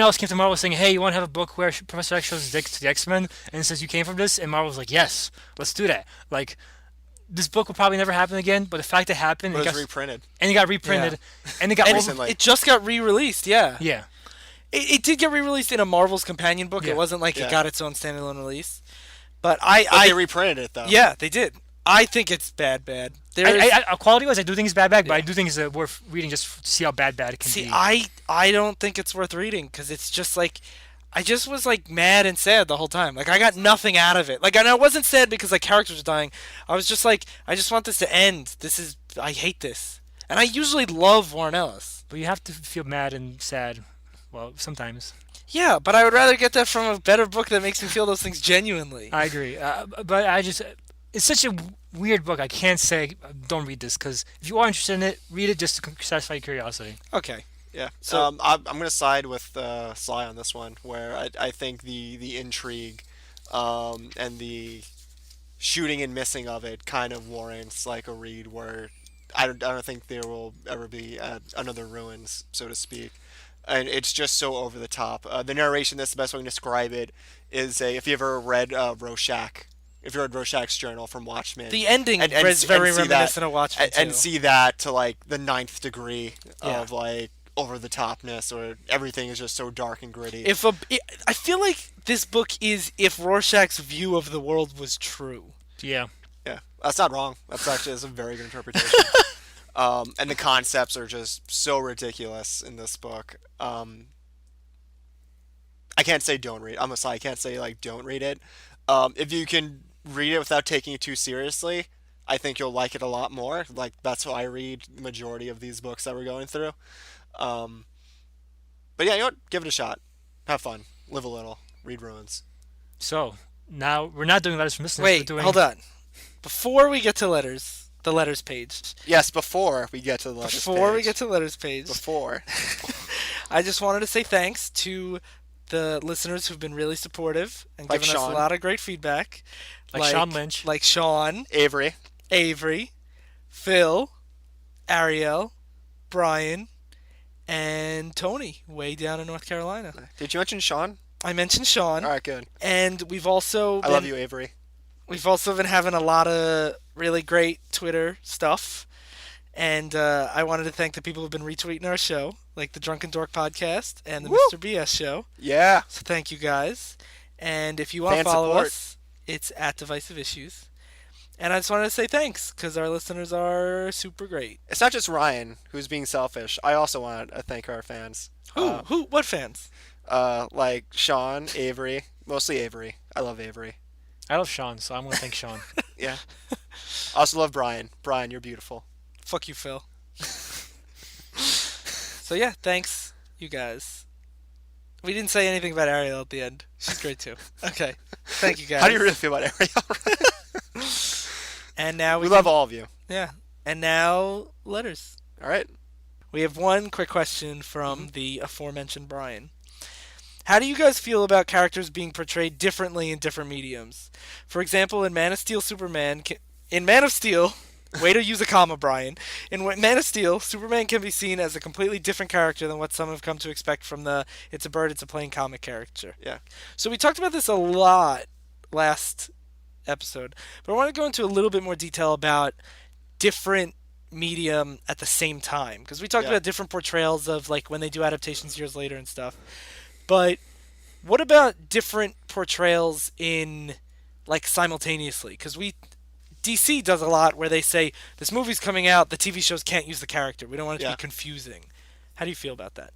Ellis came to Marvel saying, "Hey, you want to have a book where Professor X shows his dick to the X-Men and says you came from this?" And Marvel's like, "Yes, let's do that." Like, this book will probably never happen again, but the fact it happened, it got reprinted, and it got reprinted, and it got recently. It just got re-released. Yeah. Yeah. It did get re-released in a Marvel's companion book. Yeah. It wasn't like it got its own standalone release. But they reprinted it though. Yeah, they did. I think it's bad. Quality-wise, I do think it's bad, but I do think it's worth reading just to see how bad it can be. I don't think it's worth reading because it's just like, I just was like mad and sad the whole time. Like, I got nothing out of it. Like, and I wasn't sad because like characters were dying. I was just like, I just want this to end. I hate this. And I usually love Warren Ellis. But you have to feel mad and sad. Well, sometimes. Yeah, but I would rather get that from a better book that makes me feel those things genuinely. I agree. But it's such a weird book. I can't say don't read this, because if you are interested in it, read it just to satisfy your curiosity. Okay. Yeah. So I'm going to side with Sly on this one, where I think the intrigue and the shooting and missing of it kind of warrants like a read where I don't think there will ever be another Ruins, so to speak. And it's just so over the top. The narration, that's the best way to describe it, is if you ever read Rorschach, if you read Rorschach's journal from Watchmen. The ending is very reminiscent of Watchmen, too. And see that to like the 9th degree of like over the topness, or everything is just so dark and gritty. I feel like this book is if Rorschach's view of the world was true. Yeah. Yeah, that's not wrong. That's a very good interpretation. And the concepts are just so ridiculous in this book. I can't say don't read. I can't say like don't read it. If you can read it without taking it too seriously, I think you'll like it a lot more. Like, that's how I read the majority of these books that we're going through. But yeah, you know what? Give it a shot. Have fun. Live a little. Read Ruins. So now we're not doing letters from listeners. Wait, hold on. Before we get to letters, the letters page. Yes, before we get to the letters page. Before we get to the letters page. Before. I just wanted to say thanks to the listeners who've been really supportive and like given Sean. us a lot of great feedback. Like Sean Lynch. Like Sean. Avery. Phil. Ariel. Brian. And Tony, way down in North Carolina. Did you mention Sean? I mentioned Sean. All right, good. And we've also I love you, Avery. We've also been having a lot of really great Twitter stuff. And I wanted to thank the people who've been retweeting our show, like the Drunken Dork podcast and the Mr. BS show. Yeah. So thank you guys. And if you want to follow us, it's at Divisive Issues. And I just wanted to say thanks, because our listeners are super great. It's not just Ryan who's being selfish. I also want to thank our fans. Who? What fans? Like Sean, Avery. Mostly Avery. I love Avery. I love Sean, so I'm going to thank Sean. Yeah. I also love Brian. Brian, you're beautiful. Fuck you, Phil. So yeah, thanks, you guys. We didn't say anything about Ariel at the end. She's great too. Okay. Thank you, guys. How do you really feel about Ariel? And now we love all of you. Yeah. And now, letters. All right. We have one quick question from the aforementioned Brian. How do you guys feel about characters being portrayed differently in different mediums? For example, in Man of Steel, way to use a comma, Brian. In Man of Steel, Superman can be seen as a completely different character than what some have come to expect from the it's a bird, it's a plane comic character. Yeah. So we talked about this a lot last episode, but I want to go into a little bit more detail about different medium at the same time, because we talked about different portrayals of like when they do adaptations years later and stuff. But what about different portrayals in like simultaneously? Because we DC does a lot where they say this movie's coming out, the TV shows can't use the character. We don't want it to Yeah. be confusing. How do you feel about that?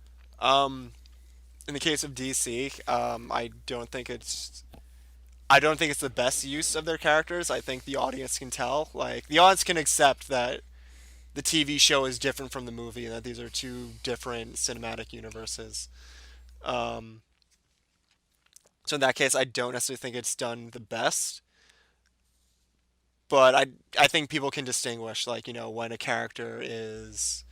In the case of DC, I don't think it's the best use of their characters. I think the audience can tell. Like, the audience can accept that the TV show is different from the movie and that these are two different cinematic universes. Um, so in that case, I don't necessarily think it's done the best. But I think people can distinguish, like, when a character is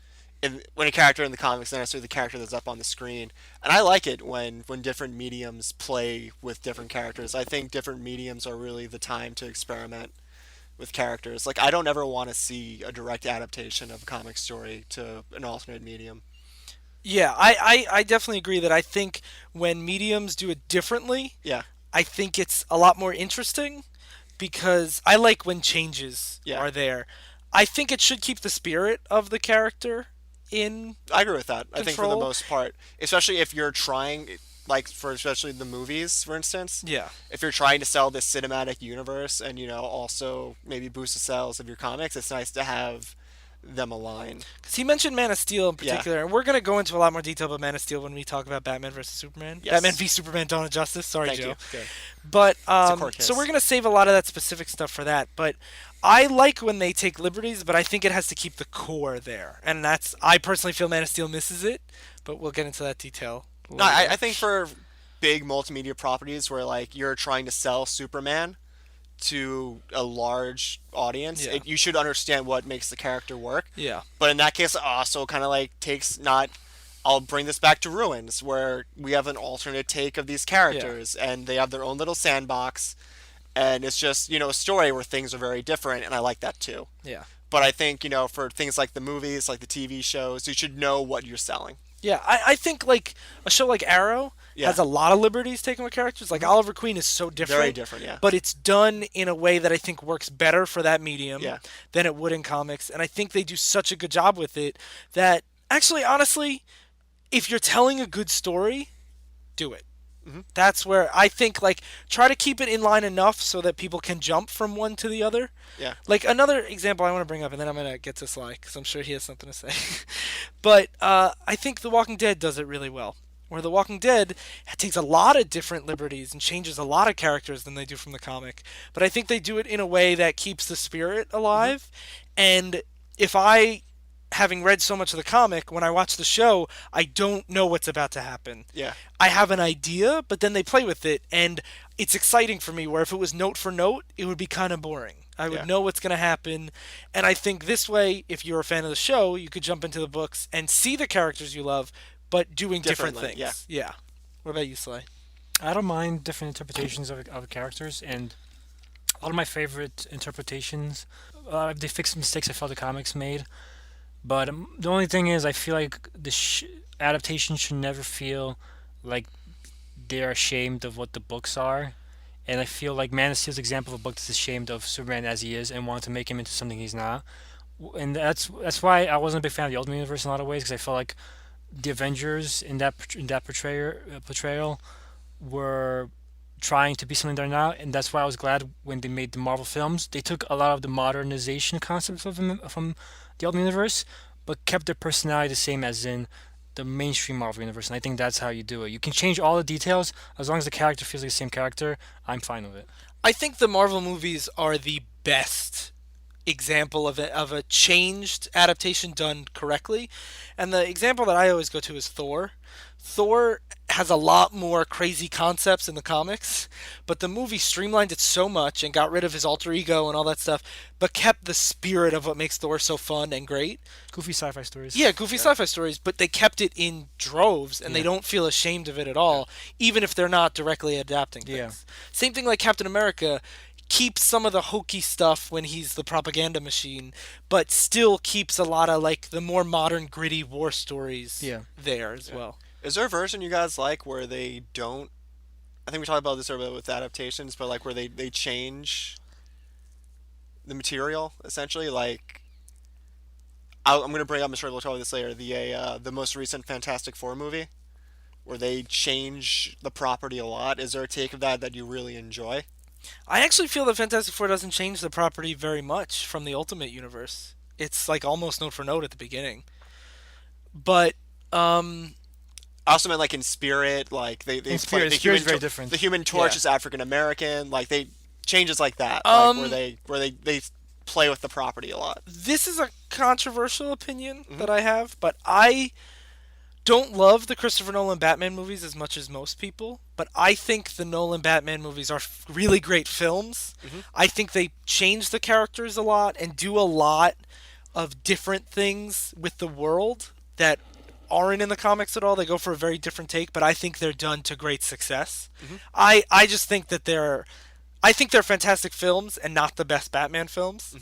when a character in the comics is not necessarily the character that's up on the screen. And I like it when different mediums play with different characters. I think different mediums are really the time to experiment with characters. Like, I don't ever want to see a direct adaptation of a comic story to an alternate medium. Yeah, I definitely agree that I think when mediums do it differently, Yeah, I think it's a lot more interesting because I like when changes Yeah. are there. I think it should keep the spirit of the character in. I agree with that. I think for the Control. most part, especially if you're trying, like, for especially the movies, for instance, Yeah. if you're trying to sell this cinematic universe and also maybe boost the sales of your comics, it's nice to have them align. Because he mentioned Man of Steel in Yeah. particular, and we're going to go into a lot more detail about Man of Steel when we talk about Batman versus Superman. Yes. Batman v Superman: Dawn of Justice. Sorry, Thank Joe. you. Good. But a court case. so we're going to save a lot of that specific stuff for that. But I like when they take liberties, but I think it has to keep the core there, and I personally feel Man of Steel misses it. But we'll get into that detail. No, I think for big multimedia properties where, like, you're trying to sell Superman to a large audience, Yeah. you should understand what makes the character work. Yeah. But in that case, it also kind of like takes not. I'll bring this back to Ruins, where we have an alternate take of these characters, and they have their own little sandbox, and it's just a story where things are very different, and I like that too. Yeah. But I think for things like the movies, like the TV shows, you should know what you're selling. Yeah, I think like a show like Arrow Yeah. has a lot of liberties taken with characters. Like Oliver Queen is so different. Very different, yeah. But it's done in a way that I think works better for that medium Yeah. than it would in comics. And I think they do such a good job with it that actually, honestly, if you're telling a good story, do it. That's where I think, like, try to keep it in line enough so that people can jump from one to the other. Yeah. Like, another example I want to bring up, and then I'm going to get to Sly, because I'm sure he has something to say. But I think The Walking Dead does it really well. Where The Walking Dead takes a lot of different liberties and changes a lot of characters than they do from the comic. But I think they do it in a way that keeps the spirit alive. And if having read so much of the comic, when I watch the show, I don't know what's about to happen. Yeah. I have an idea, but then they play with it, and it's exciting for me, where if it was note for note, it would be kind of boring. I would Yeah. know what's going to happen, and I think this way, if you're a fan of the show, you could jump into the books and see the characters you love, but doing different Differently, things. Yeah. What about you, Sly? I don't mind different interpretations of characters, and a lot of my favorite interpretations, they fix mistakes I felt the comics made. But the only thing is, I feel like the adaptation should never feel like they're ashamed of what the books are. And I feel like Man of Steel's example of a book that's ashamed of Superman as he is and wanted to make him into something he's not. And that's why I wasn't a big fan of the Ultimate Universe in a lot of ways, because I felt like the Avengers in that portrayal were trying to be something they're not, and that's why I was glad when they made the Marvel films. They took a lot of the modernization concepts of them from the Ultimate Universe, but kept their personality the same as in the mainstream Marvel Universe, and I think that's how you do it. You can change all the details, as long as the character feels like the same character, I'm fine with it. I think the Marvel movies are the best example of a changed adaptation done correctly. And the example that I always go to is Thor. Thor has a lot more crazy concepts in the comics, but the movie streamlined it so much and got rid of his alter ego and all that stuff, but kept the spirit of what makes Thor so fun and great. Goofy sci-fi stories. Yeah, goofy sci-fi stories, but they kept it in droves, and they don't feel ashamed of it at all, even if they're not directly adapting things. Yeah. Same thing like Captain America keeps some of the hokey stuff when he's the propaganda machine, but still keeps a lot of like the more modern gritty war stories there as well. Is there a version you guys like where they don't? I think we talked about this earlier with adaptations, but like where they change the material essentially. Like, I'm gonna bring up. I'm sure we'll talk about this later. The most recent Fantastic Four movie, where they change the property a lot. Is there a take of that you really enjoy? I actually feel that Fantastic Four doesn't change the property very much from the Ultimate Universe. It's like almost note for note at the beginning. But I also meant like in Spirit, like they In play Spirit, Spirit's very different. The Human Torch Yeah. is African American. Like they changes like that, like where they play with the property a lot. this is a controversial opinion that I have, but I don't love the Christopher Nolan Batman movies as much as most people, but I think the Nolan Batman movies are really great films. I think they change the characters a lot and do a lot of different things with the world that aren't in the comics at all. They go for a very different take, but I think they're done to great success. I just think that I think they're fantastic films and not the best Batman films.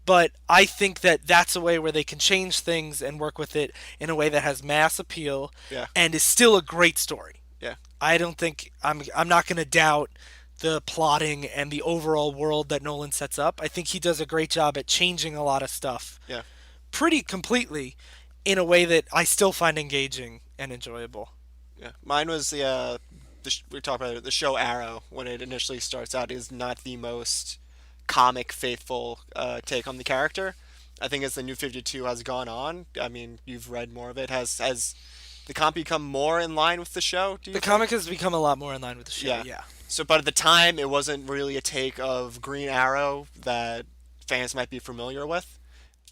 But I think that that's a way where they can change things and work with it in a way that has mass appeal Yeah. and is still a great story. Yeah. I don't think I'm not going to doubt the plotting and the overall world that Nolan sets up. I think he does a great job at changing a lot of stuff. Yeah. Pretty completely in a way that I still find engaging and enjoyable. Yeah. Mine was the we talked about it, the show Arrow when it initially starts out is not the most comic faithful take on the character. I think as the New 52 has gone on, I mean, you've read more of it. Has the comic become more in line with the show? Do you The think? comic has become a lot more in line with the show. Yeah. Yeah. So, but at the time, it wasn't really a take of Green Arrow that fans might be familiar with.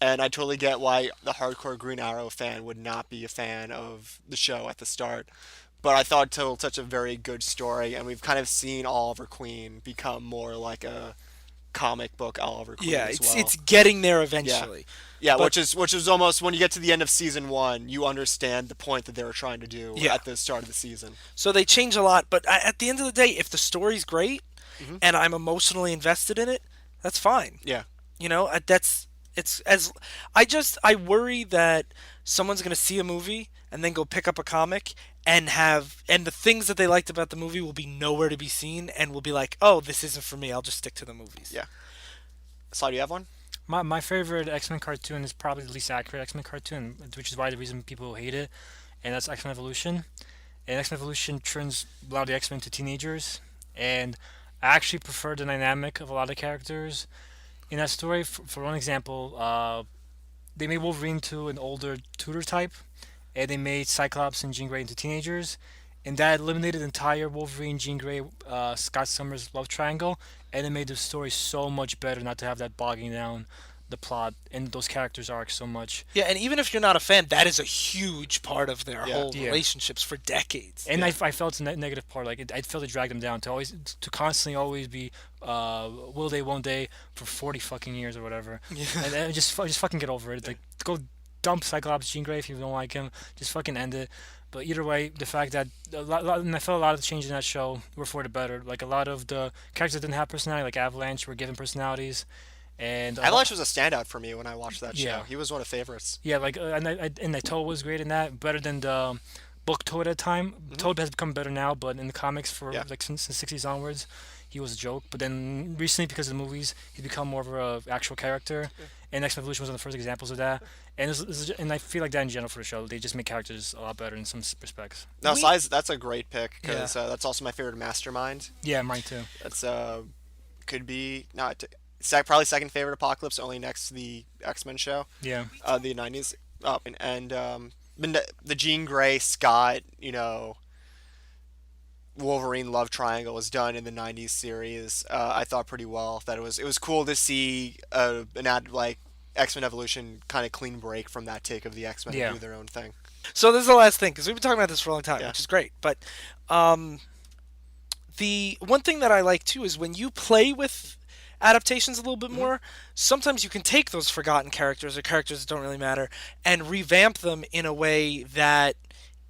And I totally get why the hardcore Green Arrow fan would not be a fan of the show at the start. But I thought it told such a very good story, and we've kind of seen Oliver Queen become more like a comic book Oliver Queen Yeah, as it's well. it's getting there eventually. Yeah, but- which is almost when you get to the end of season 1, you understand the point that they were trying to do Yeah. at the start of the season. So they change a lot, but at the end of the day, if the story's great and I'm emotionally invested in it, that's fine. Yeah. You know, it's as I worry that someone's going to see a movie and then go pick up a comic and the things that they liked about the movie will be nowhere to be seen and will be like, "Oh, this isn't for me. I'll just stick to the movies." Yeah. Sly, do you have one? My favorite X-Men cartoon is probably the least accurate X-Men cartoon, which is why the reason people hate it, and that's X-Men Evolution. And X-Men Evolution turns a lot of the X-Men into teenagers, and I actually prefer the dynamic of a lot of characters in that story. For one example, they made Wolverine to an older tutor type, and they made Cyclops and Jean Grey into teenagers, and that eliminated the entire Wolverine, Jean Grey, Scott Summers love triangle, and it made the story so much better not to have that bogging down the plot and those characters' arcs so much. Yeah, and even if you're not a fan, that is a huge part of their Yeah. whole Yeah. relationships for decades. And I felt the negative part, like I felt it dragged them down to constantly always be will they, won't they, for 40 fucking years or whatever. Yeah. And just fucking get over it. Like, go dump Cyclops, Jean Grey if you don't like him. Just fucking end it. But either way, the fact that and I felt a lot of the changes in that show were for the better. Like a lot of the characters that didn't have personality, like Avalanche, were given personalities. And Avalanche was a standout for me when I watched that show. Yeah. He was one of favorites. yeah, like and the Toad was great in that, better than the book Toad at the time. Toad has become better now, but in the comics for Yeah. like since the 60s onwards, he was a joke. But then recently, because of the movies, he's become more of a actual character. And X-Men Evolution was one of the first examples of that. And and I feel like that in general for the show, they just make characters a lot better in some respects. No, We- Sly's, that's a great pick because Yeah. that's also my favorite Mastermind. Yeah, mine too. That's could be not probably second favorite Apocalypse, only next to the X-Men show, Yeah. the '90s. And the Jean Grey Scott, Wolverine love triangle was done in the '90s series. I thought pretty well. That it was cool to see an ad like X-Men Evolution kind of clean break from that take of the X-Men Yeah. and do their own thing. So this is the last thing, because we've been talking about this for a long time, Yeah. which is great. But the one thing that I like too is when you play with adaptations a little bit more, sometimes you can take those forgotten characters or characters that don't really matter and revamp them in a way that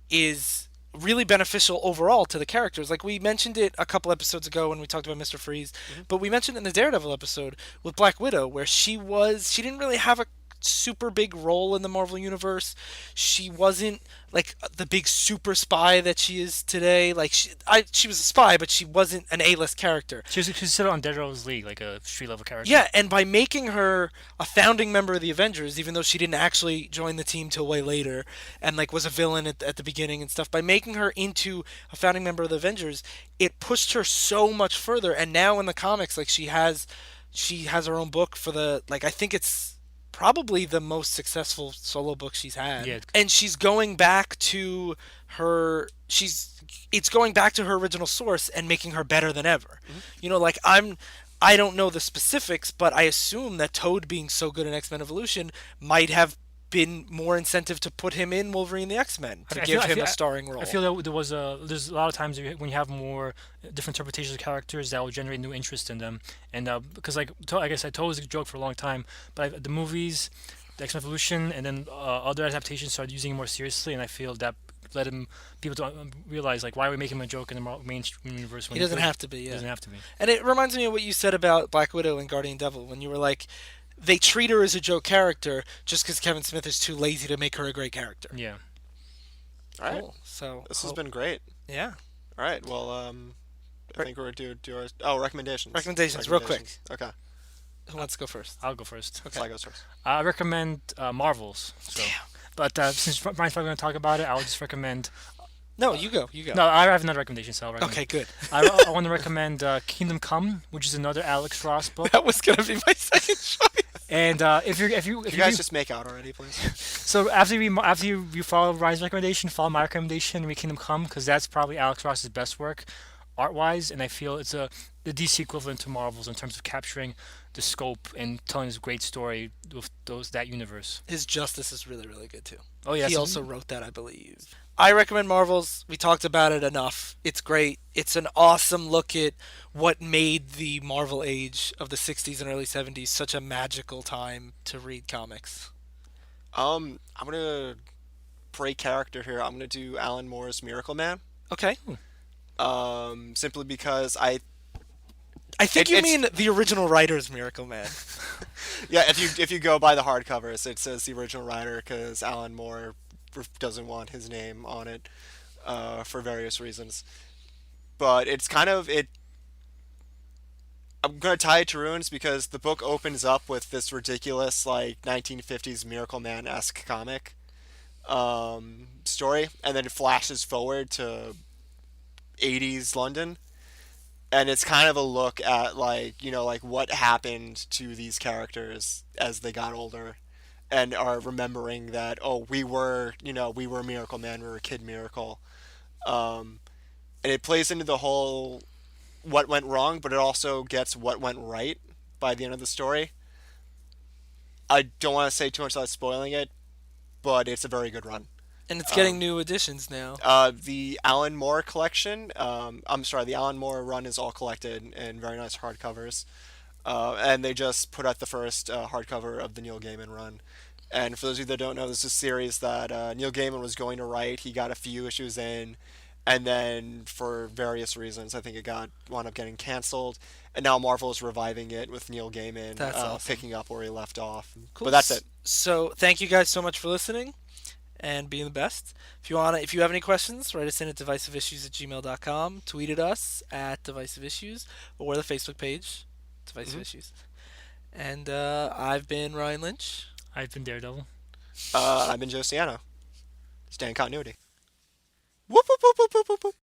is really beneficial overall to the characters. Like we mentioned it a couple episodes ago when we talked about Mr. Freeze, but we mentioned it in the Daredevil episode with Black Widow where she didn't really have super big role in the Marvel universe. She wasn't like the big super spy that she is today. Like she was a spy, but she wasn't an A-list character. She's still on Deadpool's League, like a street level character. Yeah, and by making her a founding member of the Avengers, even though she didn't actually join the team till way later, and like was a villain at the beginning and stuff, by making her into a founding member of the Avengers, it pushed her so much further. And now in the comics, like she has her own book for the, like, I think it's probably the most successful solo book she's had. Yeah. And she's going back to her it's going back to her original source and making her better than ever. You know, like I don't know the specifics, but I assume that Toad being so good in X-Men Evolution might have been more incentive to put him in Wolverine the X-Men, to give him a starring role. I feel that there's a lot of times when you have more different interpretations of characters that will generate new interest in them, and because like I said, Toad was a joke for a long time, but the movies, the X-Men Evolution, and then other adaptations started using it more seriously, and I feel that led people to realize, like, why are we making him a joke in the mainstream universe when he doesn't have to be. Yeah. Doesn't have to be. And it reminds me of what you said about Black Widow and Guardian Devil, when you were like, they treat her as a joke character just because Kevin Smith is too lazy to make her a great character. Yeah. All right. Cool. So this has been great. Yeah. All right. Well, I think we're do our recommendations. Recommendations, real quick. Okay. Who wants to go first? I'll go first. Okay. So I goes first. I recommend Marvels. So. Damn. But since Brian's probably going to talk about it, I'll just recommend. No, you go. You go. No, I have another recommendation, so I'll recommend. Okay, good. I want to recommend Kingdom Come, which is another Alex Ross book. That was gonna be my second choice. And if you guys just make out already, please. So after you follow Ryan's recommendation, follow my recommendation, read Kingdom Come, because that's probably Alex Ross's best work, art-wise, and I feel it's the DC equivalent to Marvel's in terms of capturing the scope and telling this great story with that universe. His Justice is really, really good too. Oh yeah, he also wrote that, I believe. I recommend Marvels. We talked about it enough. It's great. It's an awesome look at what made the Marvel age of the 60s and early 70s such a magical time to read comics. I'm gonna break character here. I'm gonna do Alan Moore's Miracle Man. Okay. Simply because I think you mean the original writer's Miracle Man. Yeah, if you go by the hardcovers, it says the original writer because Alan Moore doesn't want his name on it for various reasons. But it's kind of it. I'm gonna tie it to Ruins because the book opens up with this ridiculous, like, 1950s Miracle Man-esque comic story, and then it flashes forward to 80s London. And it's kind of a look at, like, like what happened to these characters as they got older and are remembering that, oh, we were Miracle Man, we were Kid Miracle. And it plays into the whole what went wrong, but it also gets what went right by the end of the story. I don't want to say too much without spoiling it, but it's a very good run. And it's getting new editions now. The Alan Moore collection, the Alan Moore run is all collected in very nice hardcovers. And they just put out the first hardcover of the Neil Gaiman run. And for those of you that don't know, this is a series that Neil Gaiman was going to write. He got a few issues in, and then for various reasons, I think it wound up getting canceled. And now Marvel is reviving it with Neil Gaiman awesome. Picking up where he left off. Cool. But that's it. So thank you guys so much for listening and being the best. If you have any questions, write us in at divisiveissues@gmail.com. Tweet at us at divisiveissues, or the Facebook page, Divisive Issues. And I've been Ryan Lynch. I've been Daredevil. I've been Joe Siano. Stay in continuity. Whoop, whoop, whoop, whoop, whoop, whoop.